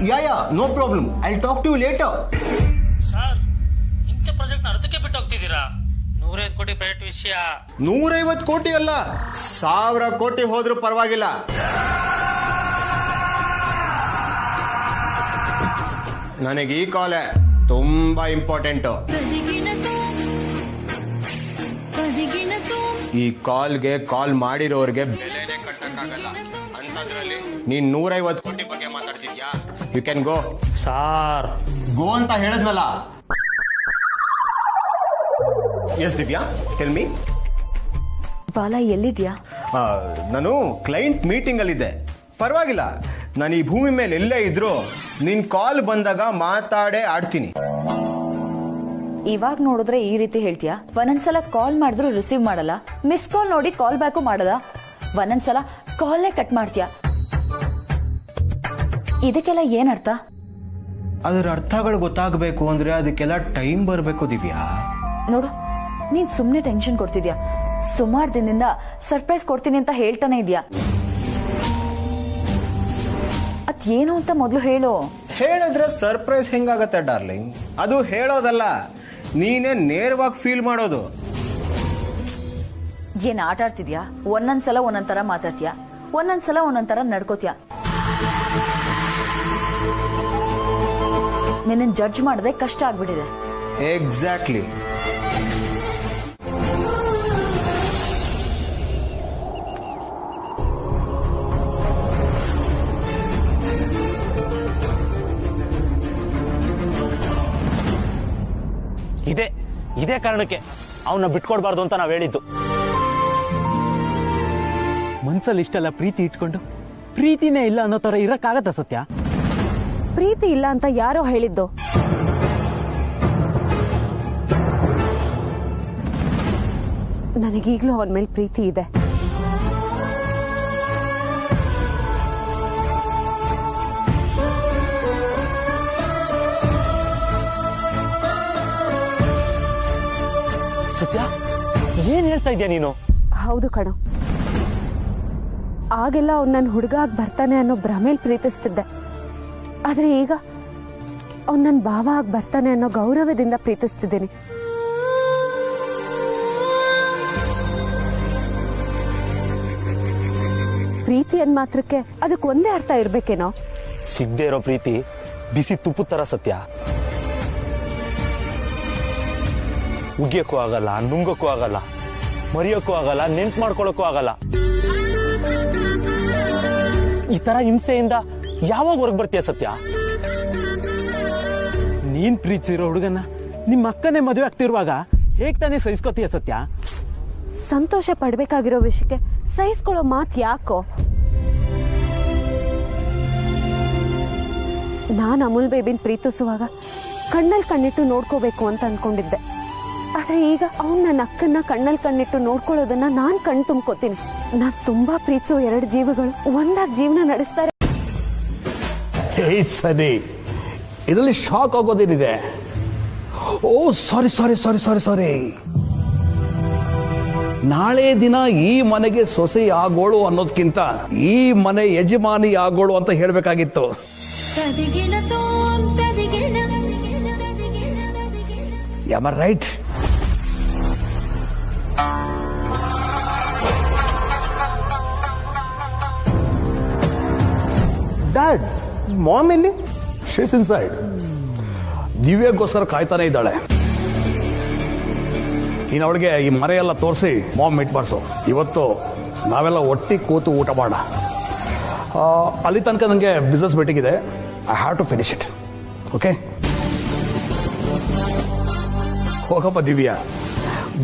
Yeah no problem, I talk to you later. Sir, ಇಂಥ ಪ್ರಾಜೆಕ್ಟ್ ಅರ್ಧಕ್ಕೆ ಬಿಟ್ಟು ಹೋಗ್ತಿದ್ದೀರಾ? 150 ಕೋಟಿ ಪ್ರೈವೇಟ್ ವಿಷಯ. 150 ಕೋಟಿ ಅಲ್ಲ, 1000 ಕೋಟಿ ಹೋದ್ರೂ ಪರವಾಗಿಲ್ಲ. ನನಗೆ ಈ ಕಾಲೇ ತುಂಬಾ ಇಂಪಾರ್ಟೆಂಟ್. ಈ ಕಾಲ್ಗೆ ಕಾಲ್ ಮಾಡಿರೋರ್ಗೆ ಬೆಲೆನೇ ಕಟ್ಟಕ್ಕಾಗಲ್ಲ. ಅಂತದ್ರಲ್ಲಿ ನೀನ್ 150 ಕೋಟಿ ಬಗ್ಗೆ ಮಾತಾಡ್ತಿದ್ಯಾ? You can go. Sir, go ಅಂತ ಹೇಳದ್ನಲ್ಲ. Yes Divya, tell me. Bala, ಎಲ್ಲಿದ್ಯಾ? ನಾನು ಕ್ಲೈಂಟ್ ಮೀಟಿಂಗ್ ಅಲ್ಲಿದ್ದೆ. ಪರವಾಗಿಲ್ಲ, ನಾನು ಈ ಭೂಮಿ ಮೇಲೆ ಎಲ್ಲೇ ಇದ್ರು ನಿನ್ ಕಾಲ್ ಬಂದಾಗ ಮಾತಾಡೇ ಆಡ್ತೀನಿ. ಇವಾಗ ನೋಡಿದ್ರೆ ಈ ರೀತಿ ಹೇಳ್ತೀಯಾ? ಒಂದೊಂದ್ಸಲ ಕಾಲ್ ಮಾಡಿದ್ರು ರಿಸೀವ್ ಮಾಡಲ್ಲ, ಮಿಸ್ ಕಾಲ್ ನೋಡಿ ಕಾಲ್ ಬ್ಯಾಕು ಮಾಡದ, ಒಂದೊಂದ್ಸಲ ಕಾಲ್ನೇ ಕಟ್ ಮಾಡ್ತೀಯಾ. ಇದಕ್ಕೆಲ್ಲ ಏನರ್ಥ? ಅದರ ಅರ್ಥಗಳು ಗೊತ್ತಾಗಬೇಕು ಅಂದ್ರೆ ಅದಕ್ಕೆಲ್ಲ ಟೈಮ್ ಬರಬೇಕು ದಿವ್ಯಾ. ನೋಡು, ನೀನ್ ಸುಮ್ನೆ ಟೆನ್ಷನ್ ಕೊಡ್ತಿದ್ಯಾ. ಸುಮಾರು ದಿನದಿಂದ ಸರ್ಪ್ರೈಸ್ ಕೊಡ್ತೀನಿ ಅಂತ ಹೇಳ್ತಾನೆ ಇದ್ಯಾ. ಅದೇನು ಅಂತ ಮೊದಲು ಹೇಳು. ಹೇಳಿದ್ರೆ ಸರ್ಪ್ರೈಸ್ ಹೆಂಗಾಗತ್ತೆ ಡಾರ್ಲಿಂಗ್? ಅದು ಹೇಳೋದಲ್ಲ, ನೀನೇ ನೇರವಾಗಿ ಫೀಲ್ ಮಾಡೋದು. ಏನ್ ಆಟ ಆಡ್ತಿದ್ಯಾ? ಒಂದೊಂದ್ಸಲ ಒಂದೊಂದ್ ತರ ಮಾತಾಡ್ತೀಯಾ, ಒಂದೊಂದ್ಸಲ ಒಂದೊಂದ್ ತರ ನಡ್ಕೋತೀಯಾ. ನಿನ್ನ ಜಡ್ಜ್ ಮಾಡದೆ ಕಷ್ಟ ಆಗ್ಬಿಟ್ಟಿದೆ. ಎಕ್ಸಾಕ್ಟ್ಲಿ. ಇದೇ ಕಾರಣಕ್ಕೆ ಅವನ್ನ ಬಿಟ್ಕೊಡ್ಬಾರ್ದು ಅಂತ ನಾವ್ ಹೇಳಿದ್ದು. ಮನ್ಸಲ್ಲಿ ಇಷ್ಟೆಲ್ಲ ಪ್ರೀತಿ ಇಟ್ಕೊಂಡು ಪ್ರೀತಿನೇ ಇಲ್ಲ ಅನ್ನೋ ತರ ಇರಕ್ಕಾಗತ್ತ ಸತ್ಯ? ಪ್ರೀತಿ ಇಲ್ಲ ಅಂತ ಯಾರೋ ಹೇಳಿದ್ದು? ನನಗೀಗ್ಲೂ ಅವನ ಮೇಲೆ ಪ್ರೀತಿ ಇದೆ. ಸತ್ಯ, ಏನ್ ಹೇಳ್ತಾ ಇದ್ಯಾ ನೀನು? ಹೌದು ಕಣೋ, ಆಗೆಲ್ಲ ಅವ್ನು ನನ್ನ ಹುಡುಗ ಆಗಿ ಬರ್ತಾನೆ ಅನ್ನೋ ಭ್ರಮೇಲ್ ಪ್ರೀತಿಸ್ತಿದ್ದೆ. ಆದ್ರೆ ಈಗ ಅವ್ನು ನನ್ನ ಭಾವ ಆಗಿ ಬರ್ತಾನೆ ಅನ್ನೋ ಗೌರವದಿಂದ ಪ್ರೀತಿಸ್ತಿದ್ದೀನಿ. ಪ್ರೀತಿ ಅಂದ್ ಮಾತ್ರಕ್ಕೆ ಅದಕ್ಕೆ ಒಂದೇ ಅರ್ಥ ಇರ್ಬೇಕೇನೋ? ಸಿಗದೆ ಇರೋ ಪ್ರೀತಿ ಬಿಸಿ ತುಪ್ಪದ ತರ ಸತ್ಯ. ಉಗಿಯಕ್ಕೂ ಆಗಲ್ಲ, ನುಂಗಕ್ಕೂ ಆಗಲ್ಲ, ಮರೆಯೋಕ್ಕೂ ಆಗಲ್ಲ, ನೆನ್ಪು ಮಾಡ್ಕೊಳಕ್ಕೂ ಆಗಲ್ಲ. ಈ ತರ ಹಿಂಸೆಯಿಂದ ಯಾವಾಗ ಹೊರಗೆ ಬರ್ತೀಯ ಸತ್ಯ? ನೀನ್ ಪ್ರೀತಿಸಿರೋ ಹುಡುಗನ ನಿಮ್ಮ ಅಕ್ಕನೇ ಮದುವೆ ಆಗ್ತಿರುವಾಗ ಹೇಗ್ ತಾನೇ ಸಹಿಸ್ಕೋತೀಯ ಸತ್ಯ? ಸಂತೋಷ ಪಡ್ಬೇಕಾಗಿರೋ ವಿಷಯಕ್ಕೆ ಸಹಿಸ್ಕೊಳ್ಳೋ ಮಾತು ಯಾಕೋ? ನಾನ್ ಅಮೂಲ್ ಬೇಬಿನ್ ಪ್ರೀತಿಸುವಾಗ ಕಣ್ಣಲ್ಲಿ ಕಣ್ಣಿಟ್ಟು ನೋಡ್ಕೋಬೇಕು ಅಂತ ಅನ್ಕೊಂಡಿದ್ದೆ. ಆದ್ರೆ ಈಗ ಅವ್ನು ನನ್ನ ಅಕ್ಕನ್ನ ಕಣ್ಣಲ್ಲಿ ಕಣ್ಣಿಟ್ಟು ನೋಡ್ಕೊಳ್ಳೋದನ್ನ ನಾನ್ ಕಣ್ ತುಂಬ್ಕೋತೀನಿ. ನಾನ್ ತುಂಬಾ ಪ್ರೀತಿಸೋ 2 ಜೀವಗಳು ಒಂದಾಗಿ ಜೀವನ ನಡೆಸ್ತಾರೆ. ಸರಿ, ಇದರಲ್ಲಿ ಶಾಕ್ ಆಗೋದೇನಿದೆ? ಓ ಸಾರಿ ಸಾರಿ ಸಾರಿ ಸಾರಿ ಸಾರಿ. ನಾಳೆ ದಿನ ಈ ಮನೆಗೆ ಸೊಸೆ ಆಗೋಳು ಅನ್ನೋದಕ್ಕಿಂತ ಈ ಮನೆ ಯಜಮಾನಿ ಆಗೋಳು ಅಂತ ಹೇಳ್ಬೇಕಾಗಿತ್ತು. Am I right? Dad, mom ಎಲ್ಲಿ? She's inside. ದಿವ್ಯಗೋಸ್ಕರ ಕಾಯ್ತಾನೆ ಇದ್ದಾಳೆ. ಇನ್ನು ಅವಳಿಗೆ ಈ ಮರೆಯೆಲ್ಲ ತೋರಿಸಿ ಮಾಮ್ ಮೀಟ್ ಮಾಡಿಸು. ಇವತ್ತು ನಾವೆಲ್ಲ ಒಟ್ಟಿಗೆ ಕೂತು ಊಟ ಮಾಡ. ಅಲ್ಲಿ ತನಕ ನನಗೆ ಬಿಸ್ನೆಸ್ ಮೀಟಿಂಗ್ ಇದೆ. I have to finish it. Okay, ಹೋಗಪ್ಪ Divya.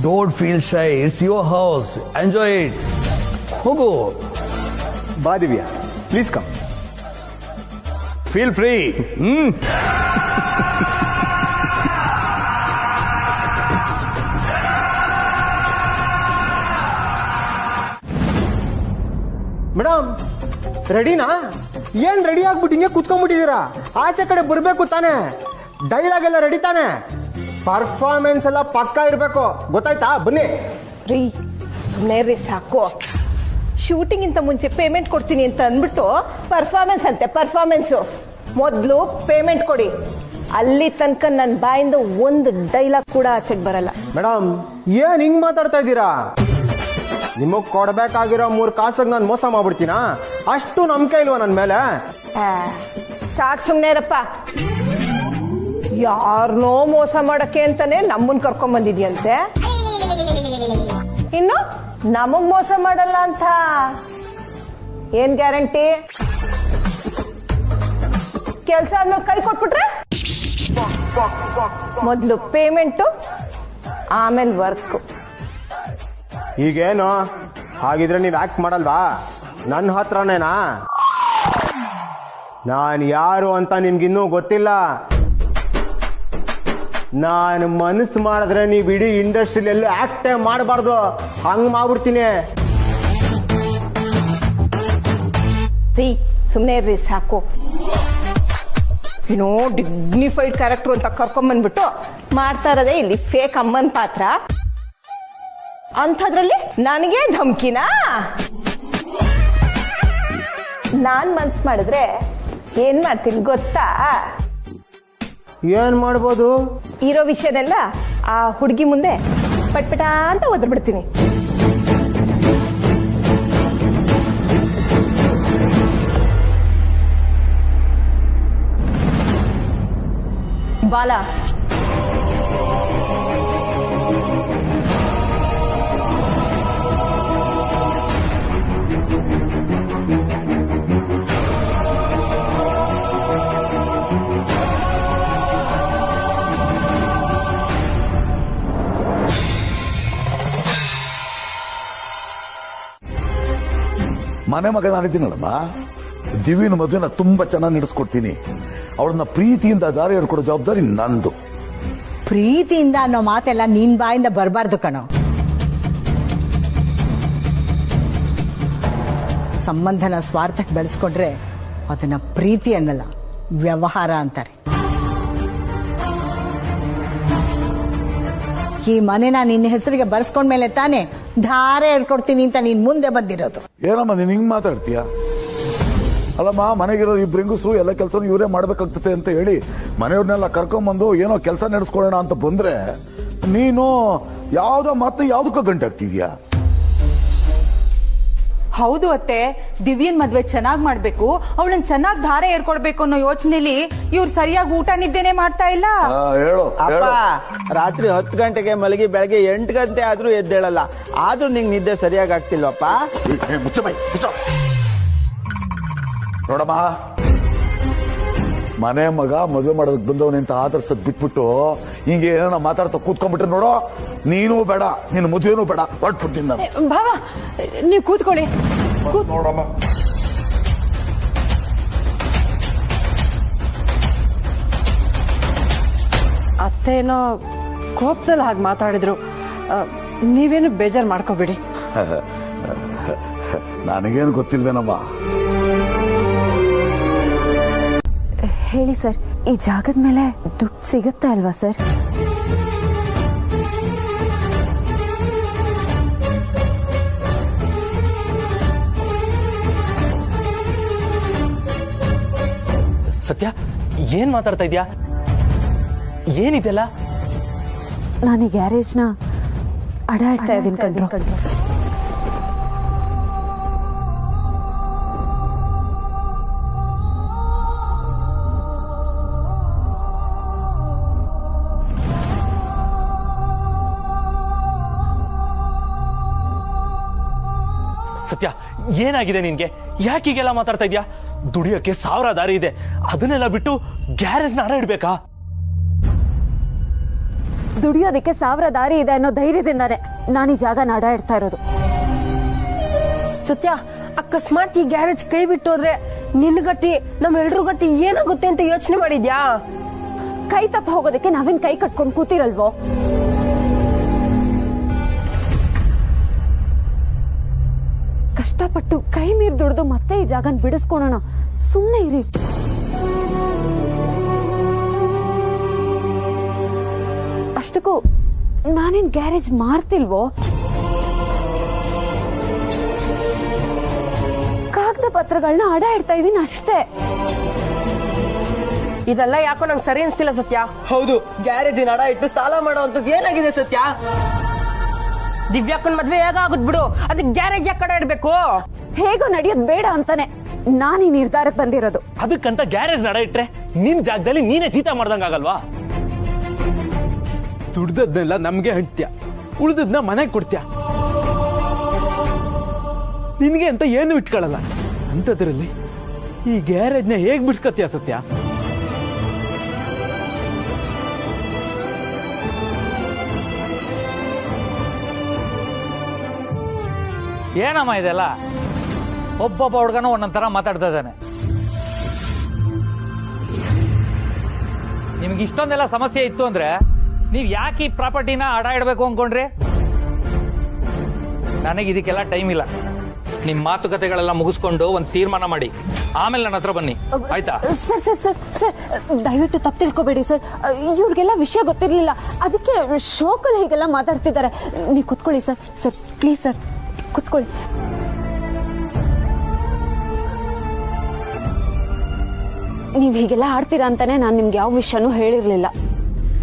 Don't feel shy, it's your house, enjoy it. ಹೋಗು. ಬಾ Divya, please come. Feel free. Madam, ರೆಡಿನಾ? ಏನ್ ರೆಡಿ ಆಗ್ಬಿಟ್ಟು ಹಿಂಗೆ ಕುತ್ಕೊಂಡ್ಬಿಟ್ಟಿದ್ದೀರಾ? ಆಚೆ ಕಡೆ ಬರ್ಬೇಕು ತಾನೆ? ಡೈಲಾಗ್ ಎಲ್ಲ ರೆಡಿ ತಾನೆ? ಪರ್ಫಾರ್ಮೆನ್ಸ್ ಎಲ್ಲ ಪಕ್ಕಾ ಇರ್ಬೇಕು, ಗೊತ್ತಾಯ್ತಾ? ಬನ್ನಿ ರೀ. ಸುಮ್ಮನೆ ರೀ, ಸಾಕು. ಶೂಟಿಂಗ್ ಇಂತ ಮುಂಚೆ ಪೇಮೆಂಟ್ ಕೊಡ್ತೀನಿ ಅಂತ ಅಂದ್ಬಿಟ್ಟು ಪರ್ಫಾರ್ಮೆನ್ಸ್ ಅಂತೆ ಪರ್ಫಾರ್ಮೆನ್ಸ್. ಮೊದ್ಲು ಪೇಮೆಂಟ್ ಕೊಡಿ. ಅಲ್ಲಿ ತನಕ ನನ್ನ ಬಾಯಿಂದ ಒಂದು ಡೈಲಾಗ್ ಕೂಡ ಆಚೆಗೆ ಬರಲ್ಲ. ಮೇಡಮ್, ಏನ್ ಹಿಂಗ್ ಮಾತಾಡ್ತಾ ಇದ್ದೀರಾ? ನಿಮಗ್ ಕೊಡ್ಬೇಕಾಗಿರೋ 3 ಕಾಸಾಗ ನಾನು ಮೋಸ ಮಾಡ್ಬಿಡ್ತೀನಾ? ಅಷ್ಟು ನಂಬಿಕೆ ಇಲ್ವಾ ನನ್ ಮೇಲೆ? ಸಾಕ್ ಸುಮ್ನೆ ಇರಪ್ಪ. ಯಾರನ್ನೋ ಮೋಸ ಮಾಡಕ್ಕೆ ಅಂತಾನೆ ನಮ್ಮನ್ ಕರ್ಕೊಂಡ್ ಬಂದಿದ್ಯಂತೆ. ಇನ್ನು ನಮಗ್ ಮೋಸ ಮಾಡಲ್ಲ ಅಂತ ಏನ್ ಗ್ಯಾರಂಟಿ? ಕೆಲ್ಸ ಆದ್ಮೇಲೆ ಕೈ ಕೊಟ್ಬಿಟ್ರೆ ಮೊದ್ಲು ಪೇಮೆಂಟು, ಆಮೇಲೆ ವರ್ಕ್. ಈಗೇನು ಹಾಗಿದ್ರೆ ನೀವ್ ಆಕ್ಟ್ ಮಾಡಲ್ವಾ? ನನ್ನ ಹತ್ರನೇನಾ? ನಾನು ಯಾರು ಅಂತ ನಿಮ್ಗಿನ್ನೂ ಗೊತ್ತಿಲ್ಲ. ನಾನು ಮನಸ್ಸು ಮಾಡಿದ್ರೆ ನೀವು ಇಡೀ ಇಂಡಸ್ಟ್ರಿಲಿ ಎಲ್ಲೂ ಆಕ್ಟೇ ಮಾಡಬಾರ್ದು, ಹಂಗ್ ಮಾಡ್ಬಿಡ್ತೀನಿ. ರೀ ಸುಮ್ನೆ ಇರ್ರಿ, ಸಾಕು. ಏನೋ ಡಿಗ್ನಿಫೈಡ್ ಕ್ಯಾರೆಕ್ಟರ್ ಅಂತ ಕರ್ಕೊಂಬಂದ್ಬಿಟ್ಟು ಮಾಡ್ತಾ ಇರೋದೇ ಇಲ್ಲಿ ಫೇಕ್ ಅಮ್ಮನ್ ಪಾತ್ರ. ಅಂಥದ್ರಲ್ಲಿ ನನಗೆ ಧಮ್ಕಿನಾ? ನಾನ್ ಮನ್ಸ್ ಮಾಡಿದ್ರೆ ಏನ್ ಮಾಡ್ತೀನಿ ಗೊತ್ತಾ? ಏನ್ ಮಾಡ್ಬೋದು? ಇರೋ ವಿಷಯನೆಲ್ಲ ಆ ಹುಡುಗಿ ಮುಂದೆ ಪಟ್ಪಟ ಅಂತ ಒದರ್ಬಿಡ್ತೀನಿ. ಬಾಲ, ಮನೆ ಮಗ ನಾನಿದ್ದೀನಲ್ಲಮ್ಮ, ದಿವ್ಯನ ಮದುವೆನ ತುಂಬಾ ಚೆನ್ನಾಗಿ ನಡೆಸ್ಕೊಡ್ತೀನಿ. ಅವಳನ್ನ ಪ್ರೀತಿಯಿಂದ ದಾರಿ ಹೇಳ್ಕೊಡೋ ಜವಾಬ್ದಾರಿ ನಂದು. ಪ್ರೀತಿಯಿಂದ ಅನ್ನೋ ಮಾತೆಲ್ಲ ನಿನ್ ಬಾಯಿಂದ ಬರಬಾರ್ದು ಕಣೋ. ಸಂಬಂಧನ ಸ್ವಾರ್ಥಕ್ಕೆ ಬೆಳೆಸ್ಕೊಂಡ್ರೆ ಅದನ್ನ ಪ್ರೀತಿ ಅನ್ನಲ್ಲ, ವ್ಯವಹಾರ ಅಂತಾರೆ. ಈ ಮನೆನ ನಿನ್ನ ಹೆಸರಿಗೆ ಬರ್ಸ್ಕೊಂಡ್ಮೇಲೆ ತಾನೆ ಧಾರೆ ಹೇಳ್ಕೊಡ್ತೀನಿ ಅಂತ ನೀನ್ ಮುಂದೆ ಬಂದಿರೋದು. ಏನಮ್ಮ ನೀನ್ ಹಿಂಗ್ ಮಾತಾಡ್ತೀಯ? ಅಲ್ಲಮ್ಮ, ಮನೆಗಿರೋ ಇಬ್ರು ಹೆಂಗಸರು ಎಲ್ಲ ಕೆಲಸ ಇವರೇ ಮಾಡ್ಬೇಕಾಗ್ತದೆ ಅಂತ ಹೇಳಿ ಮನೆಯವ್ರನ್ನೆಲ್ಲ ಕರ್ಕೊಂಡ್ಬಂದು ಏನೋ ಕೆಲಸ ನಡೆಸ್ಕೊಳ್ಳೋಣ ಅಂತ ಬಂದ್ರೆ ನೀನು ಯಾವ್ದಕ್ಕೂ ಗಂಟೆ ಆಗ್ತಿದ್ಯಾ? ಹೌದು ಅತ್ತೆ, ದಿವ್ಯನ್ ಮದ್ವೆ ಚೆನ್ನಾಗ್ ಮಾಡ್ಬೇಕು, ಅವಳನ್ನ ಚೆನ್ನಾಗ್ ಧಾರೆ ಏರ್ಕೊಡ್ಬೇಕು ಅನ್ನೋ ಯೋಚನೆಲಿ ಇವ್ರು ಸರಿಯಾಗಿ ಊಟ ನಿದ್ದೆನೆ ಮಾಡ್ತಾ ಇಲ್ಲ. ಹೇಳು. ಅಪ್ಪ, ರಾತ್ರಿ 10 ಗಂಟೆಗೆ ಮಲಗಿ ಬೆಳಗ್ಗೆ 8 ಗಂಟೆ ಆದ್ರೂ ಎದ್ದೇಳಲ್ಲ. ಆದ್ರೂ ನಿಂಗೆ ನಿದ್ದೆ ಸರಿಯಾಗಿ ಆಗ್ತಿಲ್ವಪ್ಪ? ನೋಡಮ್ಮ, ಮನೆ ಮಗ ಮದುವೆ ಮಾಡೋದಕ್ಕೆ ಬಂದವನೇ ಅಂತ ಆದರ್ಸದ್ ಬಿಟ್ಬಿಟ್ಟು ಹಿಂಗೆ ಏನೋ ಮಾತಾಡ್ತಾ ಕೂತ್ಕೊಂಡ್ಬಿಟ್ರೆ ನೋಡೋ, ನೀನು ಬೇಡ, ನಿನ್ನ ಮದುವೆನೂ ಬೇಡ, ಹೊರಟ್ಬಿಡ್ತೀನಿ ನಾನು. ಭಾವ, ನೀವು ಕೂತ್ಕೊಳ್ಳಿ. ನೋಡಮ್ಮ, ಅತ್ತೇನೋ ಕೋಪದಲ್ಲಿ ಹಾಗೆ ಮಾತಾಡಿದ್ರು. ನೀವೇನು ಬೇಜಾರು ಮಾಡ್ಕೋಬೇಡಿ. ನನಗೇನು ಗೊತ್ತಿಲ್ವೇನಮ್ಮ. ಹೇಳಿ ಸರ್, ಈ ಜಾಗದ ಮೇಲೆ ದುಡ್ಡು ಸಿಗುತ್ತೆ ಅಲ್ವಾ ಸರ್? ಸತ್ಯ, ಏನ್ ಮಾತಾಡ್ತಾ ಇದ್ಯಾ? ಏನಿದೆಲ್ಲ? ನಾನು ಈ ಗ್ಯಾರೇಜ್ನ ಅಡಾಡ್ತಾ ಇದ್ದೀನಿ ಕಣ್ರು. ಸತ್ಯ, ಏನಾಗಿದೆ ನಿನ್ಗೆ? ಯಾಕೀಗೆಲ್ಲ ಮಾತಾಡ್ತಾ ಇದ್ಯಾ? ದುಡಿಯೋಕೆ 1000 ದಾರಿ ಇದೆ, ಅದನ್ನೆಲ್ಲ ಬಿಟ್ಟು ಗ್ಯಾರೇಜ್ನ ಅಡ ಇಡ್ಬೇಕಾ? ದುಡಿಯೋದಕ್ಕೆ 1000 ದಾರಿ ಇದೆ ಅನ್ನೋ ಧೈರ್ಯದಿಂದಾನೆ ನಾನು ಈ ಜಾಗ ಅಡ ಇಡ್ತಾ ಇರೋದು. ಸತ್ಯ, ಅಕಸ್ಮಾತ್ ಈ ಗ್ಯಾರೇಜ್ ಕೈ ಬಿಟ್ಟೋದ್ರೆ ನಿನ್ನ ಗತಿ, ನಮ್ಮೆಲ್ರ ಗತಿ ಏನಾಗುತ್ತೆ ಅಂತ ಯೋಚನೆ ಮಾಡಿದ್ಯಾ? ಕೈ ತಪ್ಪ ಹೋಗೋದಕ್ಕೆ ನಾವೇನ್ ಕೈ ಕಟ್ಕೊಂಡು ಕೂತಿರಲ್ವೋ? ಕಷ್ಟಪಟ್ಟು ಕೈ ಮೀರ್ ದುಡ್ದು ಮತ್ತೆ ಈ ಜಾಗನ ಬಿಡಿಸ್ಕೊಳೋಣ, ಸುಮ್ಮನೆ ಇರಿ. ಅಷ್ಟಕ್ಕೂ ನಾನೇನ್ ಗ್ಯಾರೇಜ್ ಮಾರ್ತಿಲ್ವೋ? ಕಾಗದ ಪತ್ರಗಳನ್ನ ಅಡ ಇಡ್ತಾ ಇದೀನಿ ಅಷ್ಟೇ. ಇದೆಲ್ಲ ಯಾಕೋ ನಂಗೆ ಸರಿ ಅನ್ಸ್ತಿಲ್ಲ ಸತ್ಯ. ಹೌದು, ಗ್ಯಾರೇಜಿನ ಅಡ ಇಟ್ಟು ಸಾಲ ಮಾಡೋವಂಥದ್ದು ಏನಾಗಿದೆ ಸತ್ಯ? ದಿವ್ಯಾಕ್ಕನ್ ಮದ್ವೆ ಹೇಗಾಗುದ್ ಬಿಡು, ಅದಕ್ಕೆ ಗ್ಯಾರೇಜ್ ಯಾಕೆ ಕಡೆ ಇಡ್ಬೇಕು? ಹೇಗೋ ನಡೆಯೋದ್ ಬೇಡ ಅಂತಾನೆ ನಾನು ಈ ನಿರ್ಧಾರಕ್ಕೆ ಬಂದಿರೋದು. ಅದಕ್ಕಂತ ಗ್ಯಾರೇಜ್ ನಡ ಇಟ್ರೆ ನಿನ್ ಜಾಗದಲ್ಲಿ ನೀನೇ ಜೀತ ಮಾಡ್ದಂಗಾಗಲ್ವಾ? ದುಡ್ದದ್ನೆಲ್ಲ ನಮ್ಗೆ ಹಂಚ್ತ್ಯಾ, ಉಳಿದದ್ನ ಮನೆಗೆ ಕೊಡ್ತ್ಯಾ. ನಿನ್ಗೆ ಅಂತ ಏನು ಇಟ್ಕೊಳ್ಳಲ್ಲ. ಅಂತದ್ರಲ್ಲಿ ಈ ಗ್ಯಾರೇಜ್ನ ಹೇಗ್ ಬಿಡ್ಸ್ಕತ್ತೀಯ ಸತ್ಯ? ಏನಮ್ಮ ಇದೆಲ್ಲ? ಒಬ್ಬೊಬ್ಬ ಹುಡುಗನು ಒಂದೊಂದರ ಮಾತಾಡ್ತಾ ಇದ್ದಾನೆ. ನಿಮ್ಗೆ ಇಷ್ಟೊಂದೆಲ್ಲ ಸಮಸ್ಯೆ ಇತ್ತು ಅಂದ್ರೆ ನೀವ್ ಯಾಕೆ ಈ ಪ್ರಾಪರ್ಟಿನ ಅಡ ಇಡಬೇಕು ಅನ್ಕೊಂಡ್ರಿ? ನನಗೆ ಇದಕ್ಕೆಲ್ಲ ಟೈಮ್ ಇಲ್ಲ. ನಿಮ್ ಮಾತುಕತೆಗಳೆಲ್ಲ ಮುಗಿಸ್ಕೊಂಡು ಒಂದ್ ತೀರ್ಮಾನ ಮಾಡಿ ಆಮೇಲೆ ನನ್ನ ಹತ್ರ ಬನ್ನಿ, ಆಯ್ತಾ? ಸರ್ ಸರ್ ಸರ್ ಸರ್, ದಯವಿಟ್ಟು ತಪ್ಪು ತಿಳ್ಕೊಬೇಡಿ ಸರ್. ಇವ್ರಿಗೆಲ್ಲ ವಿಷಯ ಗೊತ್ತಿರ್ಲಿಲ್ಲ, ಅದಕ್ಕೆ ಶೋಕಲ್ಲಿ ಹೀಗೆಲ್ಲ ಮಾತಾಡ್ತಿದ್ದಾರೆ. ನೀವು ಕುತ್ಕೊಳ್ಳಿ ಸರ್. ಸರ್ ಪ್ಲೀಸ್ ಸರ್, ಕುತ್ಕೊಳ್ಳಿ. ನೀವ್ ಹೀಗೆಲ್ಲ ಆಡ್ತೀರಾ ಅಂತಾನೆ ನಾನು ನಿಮ್ಗೆ ಯಾವ ವಿಷಯನೂ ಹೇಳಿರ್ಲಿಲ್ಲ.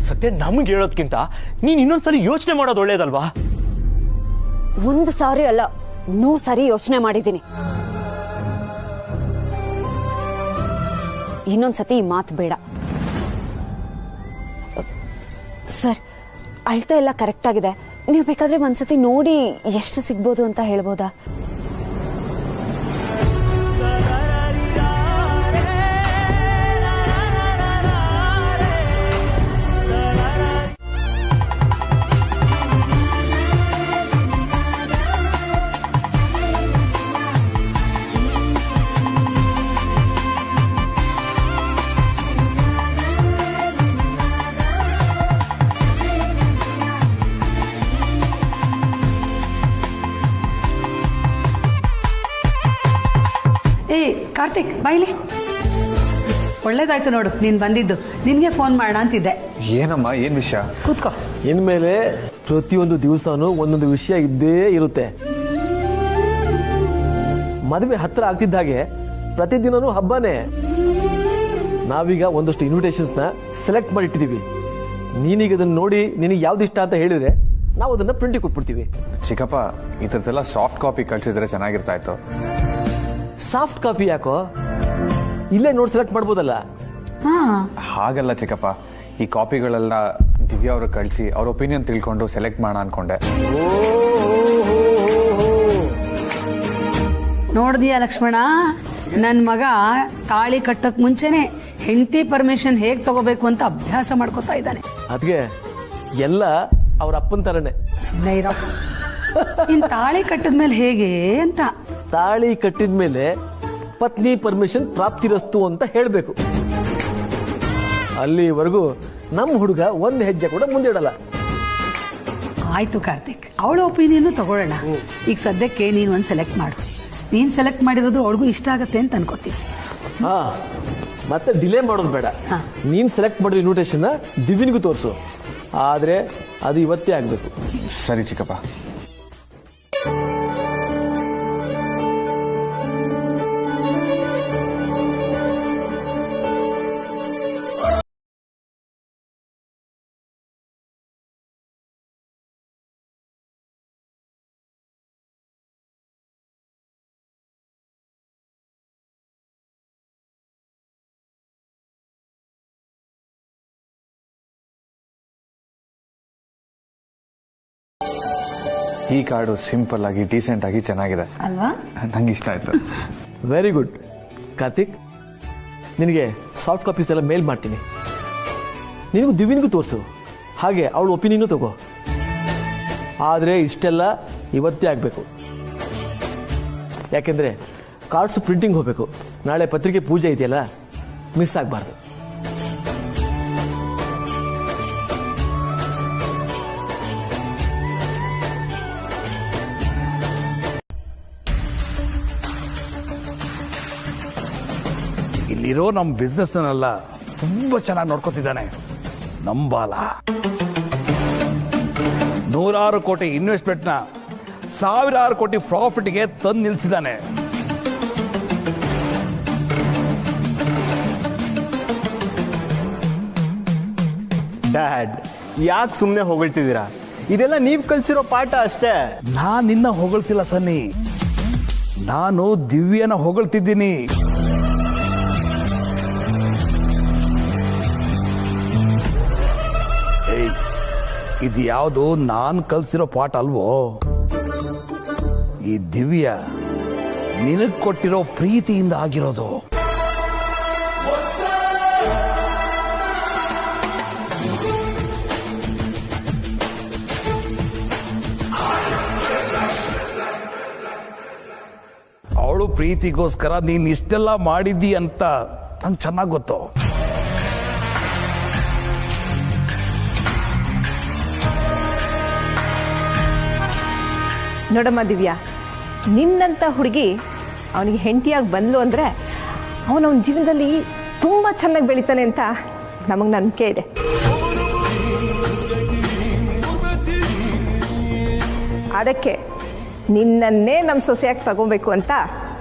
ಸತ್ಯ, ನಮ್ಗೆ ಹೇಳೋದ್ಕಿಂತ ನೀನ್ ಇನ್ನೊಂದ್ಸರಿ ಯೋಚನೆ ಮಾಡೋದು ಒಳ್ಳೇದಲ್ವಾ? 1 ಸಾರಿ ಅಲ್ಲ, 100 ಸಾರಿ ಯೋಚನೆ ಮಾಡಿದ್ದೀನಿ. ಇನ್ನೊಂದ್ಸತಿ ಈ ಮಾತು ಬೇಡ ಸರ್. ಅಳ್ತಾ ಎಲ್ಲ ಕರೆಕ್ಟ್ ಆಗಿದೆ. ನೀವು ಬೇಕಾದ್ರೆ ಒಂದ್ಸತಿ ನೋಡಿ ಎಷ್ಟು ಸಿಗ್ಬೋದು ಅಂತ ಹೇಳ್ಬೋದಾ? ಕಾರ್ತಿಕ್ ಬಾಯ್ಲಿ. ಒಳ್ಳೇದಾಯ್ತು ನೋಡು ನೀನ್ ಬಂದಿದ್ದು. ನಿನ್ಗೆ ಫೋನ್ ಮಾಡೋಣ ಅಂತಿದ್ದೆ. ಏನಮ್ಮ, ಏನ್ ವಿಷಯ? ಕೂತ್ಕೋ. ಇನ್ಮೇಲೆ ಪ್ರತಿಯೊಂದು ದಿವಸನೂ ಒಂದೊಂದು ವಿಷಯ ಇದ್ದೇ ಇರುತ್ತೆ. ಮದುವೆ ಹತ್ರ ಆಗ್ತಿದ್ದ ಹಾಗೆ ಪ್ರತಿದಿನನೂ ಹಬ್ಬನೇ. ನಾವೀಗ ಒಂದಷ್ಟು ಇನ್ವಿಟೇಷನ್ಸ್ ನ ಸೆಲೆಕ್ಟ್ ಮಾಡಿಟ್ಟಿದೀವಿ. ನೀನೀಗ ಅದನ್ನ ನೋಡಿ ನಿನಗೆ ಯಾವ್ದು ಇಷ್ಟ ಅಂತ ಹೇಳಿದ್ರೆ ನಾವು ಅದನ್ನ ಪ್ರಿಂಟಿಗೆ ಕೊಟ್ಬಿಡ್ತೀವಿ. ಚಿಕ್ಕಪ್ಪ, ಇದ್ರದ್ದೆಲ್ಲ ಸಾಫ್ಟ್ ಕಾಪಿ ಕಳ್ಸಿದ್ರೆ ಚೆನ್ನಾಗಿರ್ತಾ ಇತ್ತು. ಸಾಫ್ಟ್ ಕಾಪಿ ಯಾಕೋ? ಇಲ್ಲೇ ನೋಡಿ ಸೆಲೆಕ್ಟ್ ಮಾಡ್ಬೋದಲ್ಲ. ಹಾಗಲ್ಲ ಚಿಕ್ಕಪ್ಪ, ಈ ಕಾಪಿಗಳೆಲ್ಲ ದಿವ್ಯಾ ಅವ್ರಿಗೆ ಕಳಿಸಿ ಅವ್ರ ಒಪಿನಿಯನ್ ತಿಳ್ಕೊಂಡು ಸೆಲೆಕ್ಟ್ ಮಾಡೋಣ ಅನ್ಕೊಂಡೆ. ನೋಡ್ದಿಯಾ ಲಕ್ಷ್ಮಣ, ನನ್ ಮಗ ತಾಳಿ ಕಟ್ಟಕ್ ಮುಂಚೆನೆ ಹೆಂಡತಿ ಪರ್ಮಿಷನ್ ಹೇಗ್ ತಗೋಬೇಕು ಅಂತ ಅಭ್ಯಾಸ ಮಾಡ್ಕೊತಾ ಇದ್ದಾನೆ. ಅದ್ಗೆ ಎಲ್ಲ ಅವ್ರ ಅಪ್ಪನ ತರನೇ. ಸುಮ್ಮನೆ ಇರೋ. ಇನ್ ತಾಳಿ ಕಟ್ಟಿದ್ಮೇಲೆ ಹೇಗೆ ಅಂತ. ತಾಳಿ ಕಟ್ಟಿದ್ಮೇಲೆ ಪತ್ನಿ ಪರ್ಮಿಷನ್ ಪ್ರಾಪ್ತಿರಸ್ತು ಅಂತ ಹೇಳ್ಬೇಕು. ಅಲ್ಲಿವರೆಗೂ ನಮ್ಮ ಹುಡುಗ ಒಂದ್ ಹೆಜ್ಜೆ ಕೂಡ ಮುಂದಿಡಲ್ಲ. ಆಯ್ತು ಕಾರ್ತಿಕ್, ಅವಳ ಒಪಿನಿಯನ್ ತಗೊಳ್ಳೋಣ. ಈಗ ಸದ್ಯಕ್ಕೆ ನೀನ್ ಒಂದ್ ಸೆಲೆಕ್ಟ್ ಮಾಡು. ನೀನ್ ಸೆಲೆಕ್ಟ್ ಮಾಡಿರೋದು ಅವಳಿಗೂ ಇಷ್ಟ ಆಗತ್ತೆ ಅಂತ ಅನ್ಕೋತೀನಿ. ಹಾ, ಮತ್ತೆ ಡಿಲೇ ಮಾಡೋದು ಬೇಡ. ನೀನ್ ಸೆಲೆಕ್ಟ್ ಮಾಡಿರೋ ಇನ್ವಿಟೇಷನ್ ದಿವ್ಯನಿಗೂ ತೋರಿಸು. ಆದ್ರೆ ಅದು ಇವತ್ತೇ ಆಗ್ಬೇಕು. ಸರಿ ಚಿಕ್ಕಪ್ಪ. ಈ ಕಾರ್ಡು ಸಿಂಪಲ್ ಆಗಿ ಡೀಸೆಂಟ್ ಆಗಿ ಚೆನ್ನಾಗಿದೆ ಅಲ್ವಾ? ನಂಗೆ ಇಷ್ಟ ಆಯ್ತು. Very good. ಕಾರ್ತಿಕ್, ನಿನಗೆ ಸಾಫ್ಟ್ ಕಾಪೀಸ್ ಎಲ್ಲ ಮೇಲ್ ಮಾಡ್ತೀನಿ. ನಿನಗೂ ದಿವ್ಯನಿಗೂ ತೋರಿಸು. ಹಾಗೆ ಅವಳ ಒಪಿನಿಯನ್ ತಗೋ. ಆದ್ರೆ ಇಷ್ಟೆಲ್ಲ ಇವತ್ತೇ ಆಗ್ಬೇಕು. ಯಾಕೆಂದ್ರೆ ಕಾರ್ಡ್ಸ್ ಪ್ರಿಂಟಿಂಗ್ ಹೋಗ್ಬೇಕು. ನಾಳೆ ಪತ್ರಿಕೆ ಪೂಜೆ ಇದೆಯಲ್ಲ, ಮಿಸ್ ಆಗಬಾರ್ದು. ಇಲ್ಲಿರೋ ನಮ್ಮ ಬಿಸ್ನೆಸ್ನೆಲ್ಲ ತುಂಬಾ ಚೆನ್ನಾಗಿ ನೋಡ್ಕೊತಿದ್ದಾನೆ ನಮ್ಮ ಬಾಲ. 100 ಕೋಟಿ ಇನ್ವೆಸ್ಟ್ಮೆಂಟ್ ನ 1000 ಕೋಟಿ ಪ್ರಾಫಿಟ್ಗೆ ತಂದು ನಿಲ್ಸಿದ್ದಾನೆ. ಡ್ಯಾಡ್, ಯಾಕೆ ಸುಮ್ಮನೆ ಹೊಗಳ್ತಿದ್ದೀರಾ? ಇದೆಲ್ಲ ನೀವ್ ಕಲ್ಸಿರೋ ಪಾಠ ಅಷ್ಟೇ. ನಾನ್ ನಿನ್ನ ಹೊಗಳ್ತಿಲ್ಲ ಸನ್ನಿ, ನಾನು ದಿವ್ಯನ ಹೊಗಳ್ತಿದ್ದೀನಿ. ಇದು ಯಾವುದು ನಾನ್ ಕಲ್ಸಿರೋ ಪಾಠ ಅಲ್ವೋ? ಈ ದಿವ್ಯ ನಿನಗ್ ಕೊಟ್ಟಿರೋ ಪ್ರೀತಿಯಿಂದ ಆಗಿರೋದು. ಅವಳು ಪ್ರೀತಿಗೋಸ್ಕರ ನೀನ್ ಇಷ್ಟೆಲ್ಲ ಮಾಡಿದ್ದಿ ಅಂತ ನಂಗೆ ಚೆನ್ನಾಗಿ ಗೊತ್ತು. ನೋಡಮ್ಮ ದಿವ್ಯಾ, ನಿನ್ನಂತ ಹುಡುಗಿ ಅವನಿಗೆ ಹೆಂಡತಿಯಾಗಿ ಬಂದ್ಲು ಅಂದ್ರೆ ಅವನ ಜೀವನದಲ್ಲಿ ತುಂಬಾ ಚೆನ್ನಾಗಿ ಬೆಳಿತಾನೆ ಅಂತ ನಮಗ್ ನಂಬಿಕೆ ಇದೆ. ಅದಕ್ಕೆ ನಿನ್ನನ್ನೇ ನಮ್ಮ ಸೊಸೆಯಾಗಿ ತಗೋಬೇಕು ಅಂತ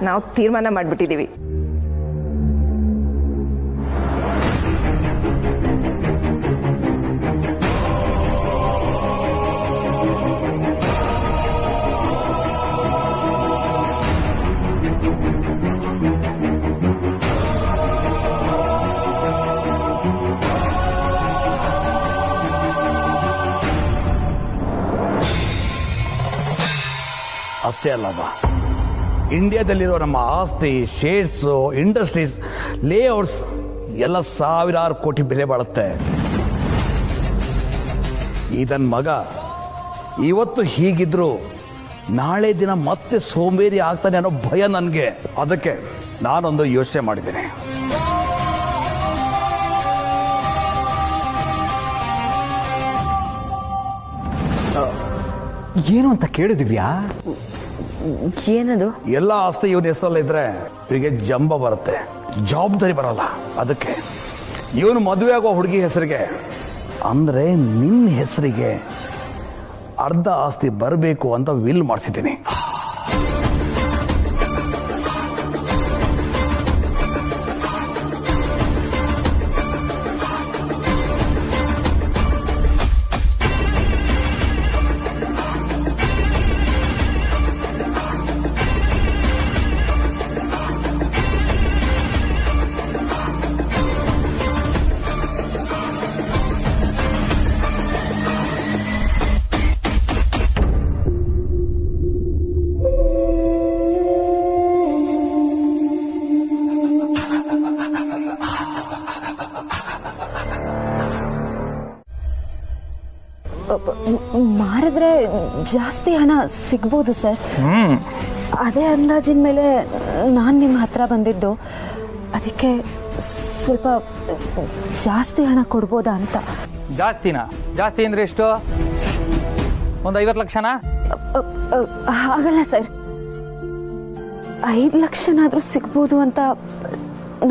ನಾವು ತೀರ್ಮಾನ ಮಾಡ್ಬಿಟ್ಟಿದೀವಿ. ಅಷ್ಟೇ ಅಲ್ಲವಾ, ಇಂಡಿಯಾದಲ್ಲಿರೋ ನಮ್ಮ ಆಸ್ತಿ, ಶೇರ್ಸ್, ಇಂಡಸ್ಟ್ರೀಸ್, ಲೇಔಟ್ಸ್ ಎಲ್ಲ 1000 ಕೋಟಿ ಬೆಲೆ ಬಾಳುತ್ತೆ. ಇದನ್ ಮಗ ಇವತ್ತು ಹೀಗಿದ್ರು ನಾಳೆ ದಿನ ಮತ್ತೆ ಸೋಂಬೇರಿ ಆಗ್ತಾನೆ ಅನ್ನೋ ಭಯ ನನ್ಗೆ. ಅದಕ್ಕೆ ನಾನೊಂದು ಯೋಚನೆ ಮಾಡಿದ್ದೇನೆ. ಏನು ಅಂತ ಕೇಳಿದ್ವ್ಯಾ? ಏನದು? ಎಲ್ಲ ಆಸ್ತಿ ಇವನ ಹೆಸರಲ್ಲಿ ಇದ್ರೆ ಇವರಿಗೆ ಜಂಬ ಬರುತ್ತೆ, ಜವಾಬ್ದಾರಿ ಬರಲ್ಲ. ಅದಕ್ಕೆ ಇವನು ಮದುವೆ ಆಗೋ ಹುಡುಗಿ ಹೆಸರಿಗೆ ಅಂದ್ರೆ ನಿನ್ನ ಹೆಸರಿಗೆ ಅರ್ಧ ಆಸ್ತಿ ಬರಬೇಕು ಅಂತ ವಿಲ್ ಮಾಡಿಸಿದ್ದೀನಿ. ಮಾರಿದ್ರೆ ಜಾಸ್ತಿ ಹಣ ಸಿಗ್ಬೋದು ಸರ್. ಅದೇ ಅಂದಾಜಿನ ಮೇಲೆ ನಾನು ನಿಮ್ಮ ಹತ್ರ ಬಂದಿದ್ದು. ಅದಕ್ಕೆ ಸ್ವಲ್ಪ ಜಾಸ್ತಿ ಹಣ ಕೊಡ್ಬೋದಾ ಅಂತ. ಜಾಸ್ತಿನಾ? ಜಾಸ್ತಿ ಅಂದ್ರೆ ಎಷ್ಟು? ಒಂದು 50 ಲಕ್ಷನಾ? ಆಗಲ್ಲ ಸರ್, 5 ಲಕ್ಷನಾದ್ರೂ ಸಿಗ್ಬೋದು ಅಂತ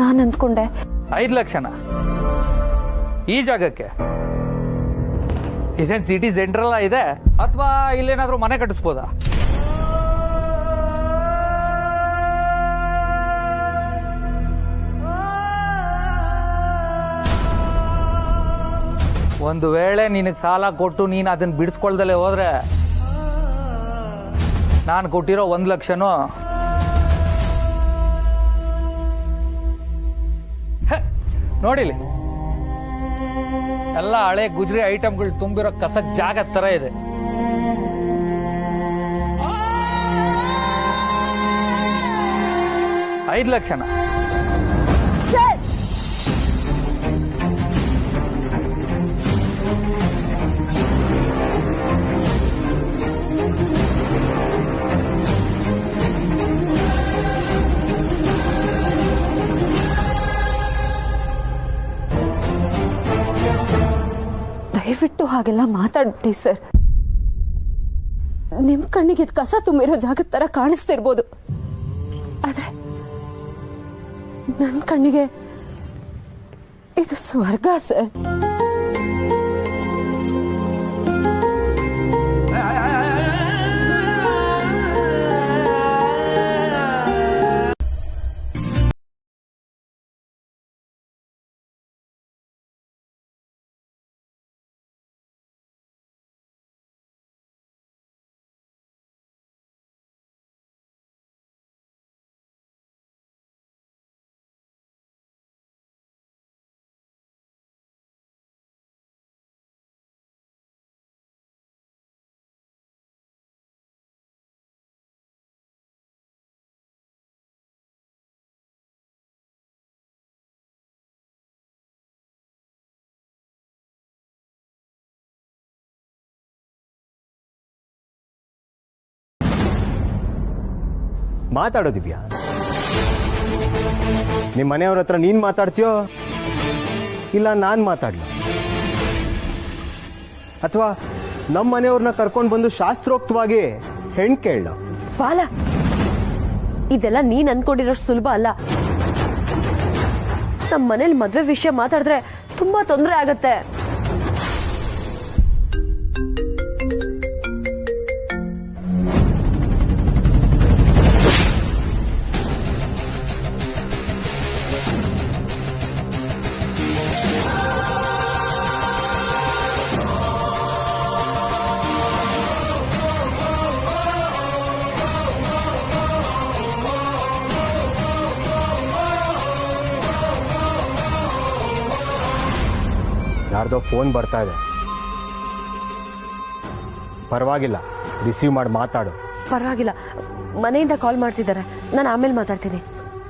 ನಾನು ಅಂದ್ಕೊಂಡೆ. 5 ಲಕ್ಷನಾ ಈ ಜಾಗಕ್ಕೆ? ಇದೇನು ಸಿಟಿ ಸೆಂಟ್ರಲ್ ಇದೆ ಅಥವಾ ಇಲ್ಲೇನಾದ್ರೂ ಮನೆ ಕಟ್ಟಿಸ್ಬೋದಾ? ಒಂದು ವೇಳೆ ನಿನಗೆ ಸಾಲ ಕೊಟ್ಟು ನೀನು ಅದನ್ನ ಬಿಡಿಸ್ಕೊಳ್ದಲ್ಲೇ ಹೋದ್ರೆ ನಾನು ಕೊಟ್ಟಿರೋ 1 ಲಕ್ಷನೂ ನೋಡಿಲಿ, ಎಲ್ಲ ಹಳೆ ಗುಜರಿ ಐಟಮ್ಗಳು ತುಂಬಿರೋ ಕಸ ಜಾಗ ತರ ಇದೆ. $5 ಲಕ್ಷನಾ? ದಯವಿಟ್ಟು ಹಾಗೆಲ್ಲ ಮಾತಾಡ್ಬಿಡಿ ಸರ್. ನಿಮ್ ಕಣ್ಣಿಗೆ ಇದು ಕಸ ತುಂಬಿರೋ ಜಾಗದ ತರ ಕಾಣಿಸ್ತಿರ್ಬೋದು, ಆದ್ರೆ ನನ್ನ ಕಣ್ಣಿಗೆ ಇದು ಸ್ವರ್ಗ ಸರ್. ಮಾತಾಡೋ ದಿವ್ಯಾ, ನಿಮ್ಮ ಮನೆಯವ್ರ ಹತ್ರ ನೀನ್ ಮಾತಾಡ್ತೀಯೋ ಇಲ್ಲ ನಾನ್ ಮಾತಾಡ್ಲ? ಅಥವಾ ನಮ್ಮ ಮನೆಯವ್ರನ್ನ ಕರ್ಕೊಂಡು ಬಂದು ಶಾಸ್ತ್ರೋಕ್ತವಾಗಿ ಹೆಣ್ ಕೇಳ? ಬಾಲ, ಇದೆಲ್ಲ ನೀನ್ ಅನ್ಕೊಂಡಿರೋಷ್ಟು ಸುಲಭ ಅಲ್ಲ. ನಮ್ಮ ಮನೇಲಿ ಮದ್ವೆ ವಿಷಯ ಮಾತಾಡಿದ್ರೆ ತುಂಬಾ ತೊಂದರೆ ಆಗತ್ತೆ. ಯಾರ್ದೋ ಫೋನ್ ಬರ್ತಾ ಇದೆ. ಪರವಾಗಿಲ್ಲ, ರಿಸೀವ್ ಮಾಡಿ ಮಾತಾಡು. ಪರವಾಗಿಲ್ಲ, ಮನೆಯಿಂದ ಕಾಲ್ ಮಾಡ್ತಿದ್ದಾರೆ, ನಾನು ಆಮೇಲೆ ಮಾತಾಡ್ತೀನಿ.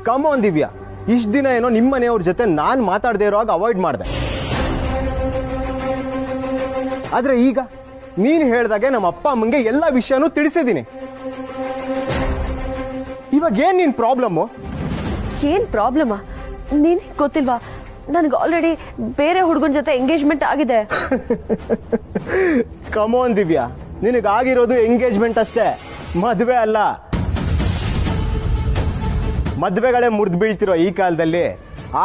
ಕಮ್ ಆನ್ ದಿವ್ಯಾ, ಇಷ್ಟ ದಿನ ಏನೋ ನಿಮ್ಮ ಮನೆಯವ್ರ ಜೊತೆ ನಾನ್ ಮಾತಾಡದೇ ಇರೋವಾಗ ಅವಾಯ್ಡ್ ಮಾಡಿದೆ. ಆದ್ರೆ ಈಗ ನೀನ್ ಹೇಳ್ದಾಗೆ ನಮ್ಮ ಅಪ್ಪ ಅಮ್ಮಂಗೆ ಎಲ್ಲ ವಿಷಯನೂ ತಿಳಿಸಿದ್ದೀನಿ. ಇವಾಗ ಏನ್ ನಿನ್ ಪ್ರಾಬ್ಲಮ್ಮು? ಏನ್ ಪ್ರಾಬ್ಲಮ್? ನೀನ್ ಗೊತ್ತಿಲ್ವಾ, ನನಗೆ ಆಲ್ರೆಡಿ ಬೇರೆ ಹುಡುಗನ ಜೊತೆ ಎಂಗೇಜ್ಮೆಂಟ್ ಆಗಿದೆ. ಕಮ್ ಆನ್ ದಿವ್ಯಾ, ನಿನಗಾಗಿರೋದು ಎಂಗೇಜ್ಮೆಂಟ್ ಅಷ್ಟೇ, ಮದುವೆ ಅಲ್ಲ. ಮದ್ವೆಗಳೇ ಮುರಿದು ಬೀಳ್ತಿರೋ ಈ ಕಾಲದಲ್ಲಿ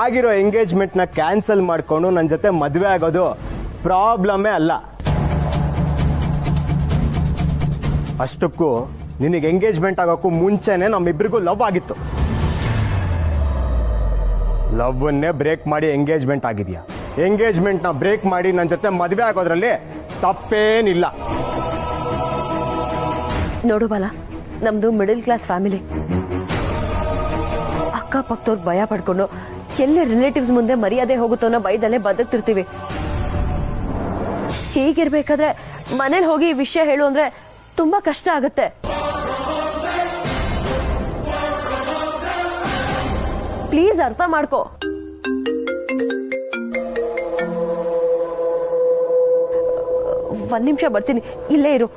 ಆಗಿರೋ ಎಂಗೇಜ್ಮೆಂಟ್ನ ಕ್ಯಾನ್ಸಲ್ ಮಾಡ್ಕೊಂಡು ನನ್ನ ಜೊತೆ ಮದ್ವೆ ಆಗೋದು ಪ್ರಾಬ್ಲಮೇ ಅಲ್ಲ. ಅಷ್ಟಕ್ಕೂ ನಿನಗೆ ಎಂಗೇಜ್ಮೆಂಟ್ ಆಗೋಕ್ಕೂ ಮುಂಚೆನೆ ನಮ್ಮಿಬ್ಬರಿಗೂ ಲವ್ ಆಗಿತ್ತು. ಲವ್ವನ್ನೇ ಬ್ರೇಕ್ ಮಾಡಿ ಎಂಗೇಜ್ಮೆಂಟ್ ಆಗಿದೆಯಾ? ಎಂಗೇಜ್ಮೆಂಟ್ನ ಬ್ರೇಕ್ ಮಾಡಿ ನನ್ನ ಜೊತೆ ಮದುವೆ ಆಗೋದ್ರಲ್ಲಿ ತಪ್ಪೇನಿಲ್ಲ. ನೋಡು ಬಾಲ, ನಮ್ದು ಮಿಡಲ್ ಕ್ಲಾಸ್ ಫ್ಯಾಮಿಲಿ. ಅಕ್ಕಪಕ್ಕದವ್ರಿಗೆ ಭಯ ಪಡ್ಕೊಂಡು ಎಲ್ಲಿ ರಿಲೇಟಿವ್ಸ್ ಮುಂದೆ ಮರ್ಯಾದೆ ಹೋಗುತ್ತೋ ಅನ್ನೋ ಭಯದಲ್ಲೇ ಬದುಕ್ತಿರ್ತೀವಿ. ಹೀಗಿರ್ಬೇಕಾದ್ರೆ ಮನೇಲಿ ಹೋಗಿ ಈ ವಿಷಯ ಹೇಳು ಅಂದ್ರೆ ತುಂಬಾ ಕಷ್ಟ ಆಗುತ್ತೆ. ಪ್ಲೀಸ್ ಅರ್ಥ ಮಾಡ್ಕೋ. ಒಂದ್ ನಿಮಿಷ ಬರ್ತೀನಿ, ಇಲ್ಲೇ ಇರು.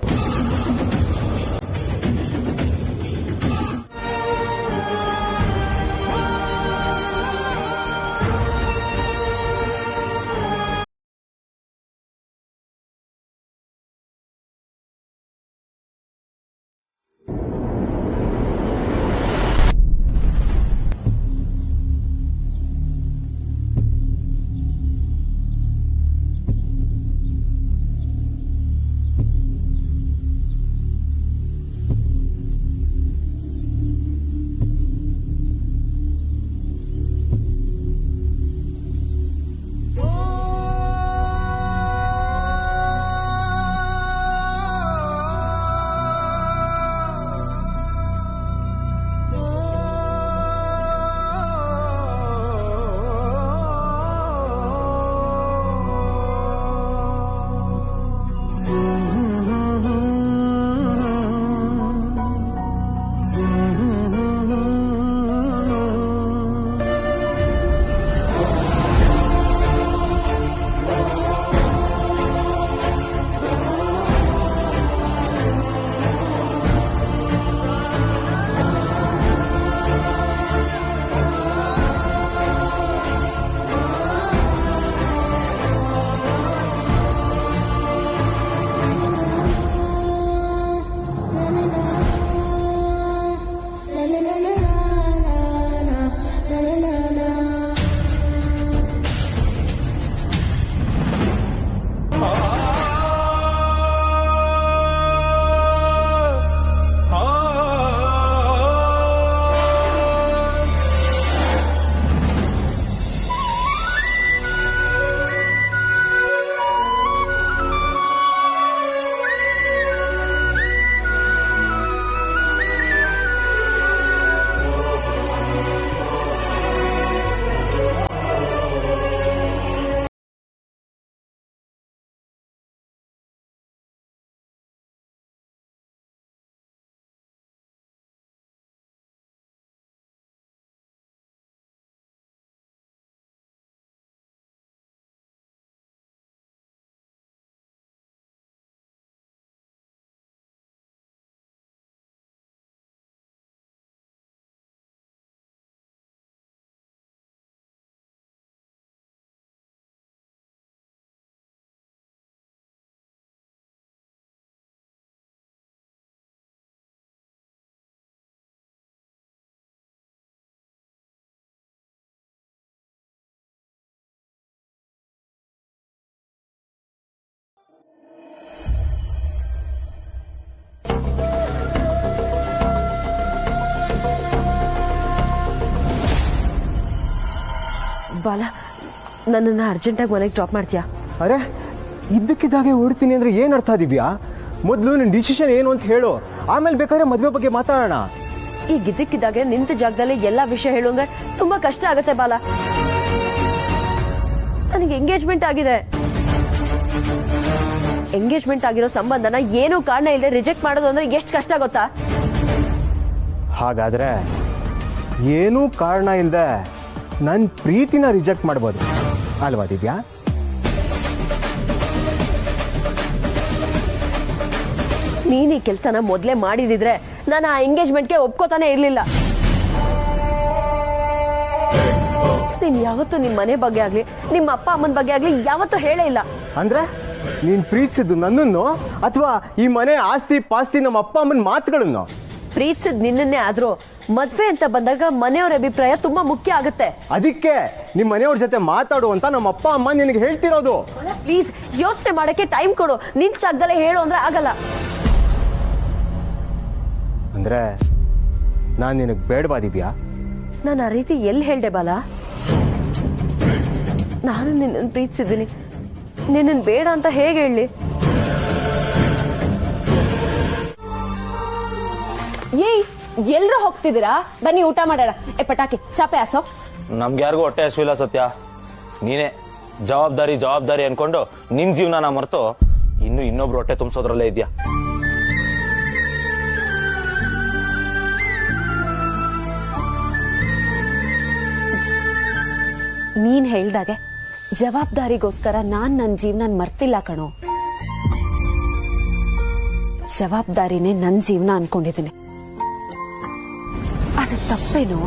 ಬಾಲ, ನನ್ನನ್ನು ಅರ್ಜೆಂಟಾಗಿ ಮನೆಗೆ ಡ್ರಾಪ್ ಮಾಡ್ತೀಯಾ? ಅರೆ, ಇದ್ದಕ್ಕಿದ್ದಾಗೆ ಹೊಡ್ತೀನಿ ಅಂದ್ರೆ ಏನ್ ಅರ್ಥ ದಿವ್ಯಾ? ಮೊದಲು ನಿನ್ ಡಿಸಿಷನ್ ಏನು ಅಂತ ಹೇಳು, ಆಮೇಲೆ ಬೇಕಾದ್ರೆ ಮದ್ವೆ ಬಗ್ಗೆ ಮಾತಾಡೋಣ. ಈಗ ಇದ್ದಕ್ಕಿದ್ದಾಗೆ ನಿಂತ ಜಾಗದಲ್ಲಿ ಎಲ್ಲಾ ವಿಷಯ ಹೇಳು ಅಂದ್ರೆ ತುಂಬಾ ಕಷ್ಟ ಆಗತ್ತೆ ಬಾಲ. ನನಗೆ ಎಂಗೇಜ್ಮೆಂಟ್ ಆಗಿದೆ. ಎಂಗೇಜ್ಮೆಂಟ್ ಆಗಿರೋ ಸಂಬಂಧನ ಏನೂ ಕಾರಣ ಇಲ್ಲದೆ ರಿಜೆಕ್ಟ್ ಮಾಡೋದು ಅಂದ್ರೆ ಎಷ್ಟು ಕಷ್ಟ ಗೊತ್ತಾ? ಹಾಗಾದ್ರೆ ಏನೂ ಕಾರಣ ಇಲ್ಲದೆ ನನ್ ಪ್ರೀತಿನ ರಿಜೆಕ್ಟ್ ಮಾಡ್ಬೋದು ಅಲ್ವಾ ದಿವ್ಯಾ? ನೀನ್ ಈ ಕೆಲ್ಸನ ಮೊದ್ಲೇ ಮಾಡಿದಿದ್ರೆ ನಾನು ಆ ಎಂಗೇಜ್ಮೆಂಟ್ಗೆ ಒಪ್ಕೋತಾನೆ ಇರ್ಲಿಲ್ಲ. ನೀನ್ ಯಾವತ್ತೂ ನಿಮ್ ಮನೆ ಬಗ್ಗೆ ಆಗ್ಲಿ ನಿಮ್ಮ ಅಪ್ಪ ಅಮ್ಮನ ಬಗ್ಗೆ ಆಗ್ಲಿ ಯಾವತ್ತೂ ಹೇಳೇ ಇಲ್ಲ. ಅಂದ್ರೆ ನೀನ್ ಪ್ರೀತಿಸಿದ್ದು ನನ್ನನ್ನು ಅಥವಾ ಈ ಮನೆ ಆಸ್ತಿ ಪಾಸ್ತಿ ನಮ್ಮ ಅಪ್ಪ ಅಮ್ಮನ ಮಾತುಗಳನ್ನು? ಪ್ರೀತಿಸಿದ್ ನಿನ್ನೇ ಆದ್ರೂ ಮದ್ವೆ ಅಂತ ಬಂದಾಗ ಮನೆಯವ್ರ ಅಭಿಪ್ರಾಯ ತುಂಬಾ ಮುಖ್ಯ ಆಗುತ್ತೆ. ಅದಕ್ಕೆ ನಿಮ್ ಮನೆಯವ್ರ ಜೊತೆ ಮಾತಾಡು ಅಂತ ನಮ್ಮ ಅಪ್ಪ ಅಮ್ಮ ನಿನಗೆ ಹೇಳ್ತಿರೋದು. ಪ್ಲೀಸ್ ಯೋಚನೆ ಮಾಡಕ್ಕೆ ಟೈಮ್ ಕೊಡು. ನಿನ್ ಜಾಗದಲ್ಲೇ ಹೇಳು ಅಂದ್ರೆ ಆಗಲ್ಲ. ಅಂದ್ರೆ ನಾನ್ ನಿನಗ್ ಬೇಡವಾ ದಿವ್ಯಾ? ನಾನು ಆ ರೀತಿ ಎಲ್ಲಿ ಹೇಳ್ದೆ ಬಾಲ? ನಾನು ನಿನ್ನನ್ನು ಪ್ರೀತಿಸಿದ್ದೀನಿ, ನಿನ್ನನ್ ಬೇಡ ಅಂತ ಹೇಗೆ ಹೇಳಿ? ಏಯ್ ಎಲ್ರು ಹೋಗ್ತಿದ್ದೀರಾ? ಬನ್ನಿ ಊಟ ಮಾಡೋಣ. ಪಟಾಕಿ ಚಾಪೆ ಹಾಸೋ. ನಮ್ಗೆ ಯಾರಿಗೂ ಹೊಟ್ಟೆ ಹಸಿವಿಲ್ಲ ಸತ್ಯ. ನೀನೇ ಜವಾಬ್ದಾರಿ ಅನ್ಕೊಂಡು ನಿನ್ ಜೀವನ ಮರೆತು ಇನ್ನೊಬ್ರು ಹೊಟ್ಟೆ ತುಂಬಿಸೋದ್ರಲ್ಲೇ ಇದ್ಯಾ. ನೀನ್ ಹೇಳ್ದಾಗೆ ಜವಾಬ್ದಾರಿಗೋಸ್ಕರ ನಾನ್ ನನ್ ಜೀವನ ಮರ್ತಿಲ್ಲ ಕಣೋ. ಜವಾಬ್ದಾರಿನೇ ನನ್ ಜೀವನ ಅನ್ಕೊಂಡಿದ್ದೀನಿ. ಅದು ತಪ್ಪೇನೋ?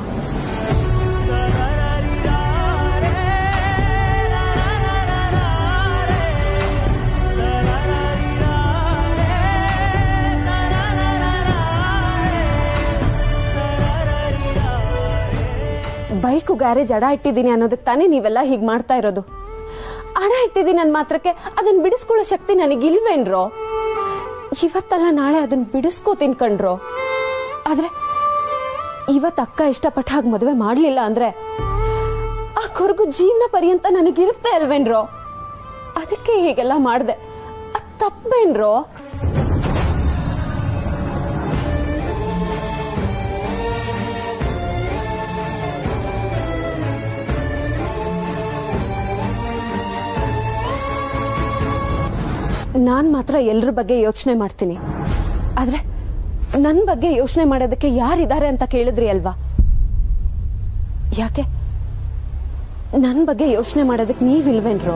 ಬೈಕು ಗ್ಯಾರೇಜ್ ಅಡ ಇಟ್ಟಿದ್ದೀನಿ ಅನ್ನೋದಕ್ಕೆ ತಾನೇ ನೀವೆಲ್ಲ ಹೀಗ್ ಮಾಡ್ತಾ ಇರೋದು. ಅಡ ಇಟ್ಟಿದ್ದೀನಿ ನನ್ ಮಾತ್ರಕ್ಕೆ ಅದನ್ನ ಬಿಡಿಸ್ಕೊಳ್ಳೋ ಶಕ್ತಿ ನನಗಿಲ್ವೇನ್ರೋ? ಇವತ್ತಲ್ಲ ನಾಳೆ ಅದನ್ನ ಬಿಡಿಸ್ಕೋತೀನಿ ಕಣ್ರೋ. ಆದ್ರೆ ಇವತ್ ಅಕ್ಕ ಇಷ್ಟಪಟ್ಟ ಹಾಗೆ ಮದುವೆ ಮಾಡ್ಲಿಲ್ಲ ಅಂದ್ರೆ ಆ ಕೊರಗು ಜೀವನ ಪರ್ಯಂತ ನನಗಿರುತ್ತೆ ಅಲ್ವೇನ್ರೋ? ಅದಕ್ಕೆ ಹೀಗೆಲ್ಲ ಮಾಡ್ದೆ. ಅದ್ ತಪ್ಪೇನ್ರೋ? ನಾನ್ ಮಾತ್ರ ಎಲ್ರ ಬಗ್ಗೆ ಯೋಚನೆ ಮಾಡ್ತೀನಿ. ಆದ್ರೆ ನನ್ ಬಗ್ಗೆ ಯೋಚನೆ ಮಾಡೋದಕ್ಕೆ ಯಾರಿದ್ದಾರೆ ಅಂತ ಕೇಳಿದ್ರಿ ಅಲ್ವಾ? ಯಾಕೆ ನನ್ ಬಗ್ಗೆ ಯೋಚನೆ ಮಾಡೋದಕ್ಕೆ ನೀವಿಲ್ವೇನ್ರೋ?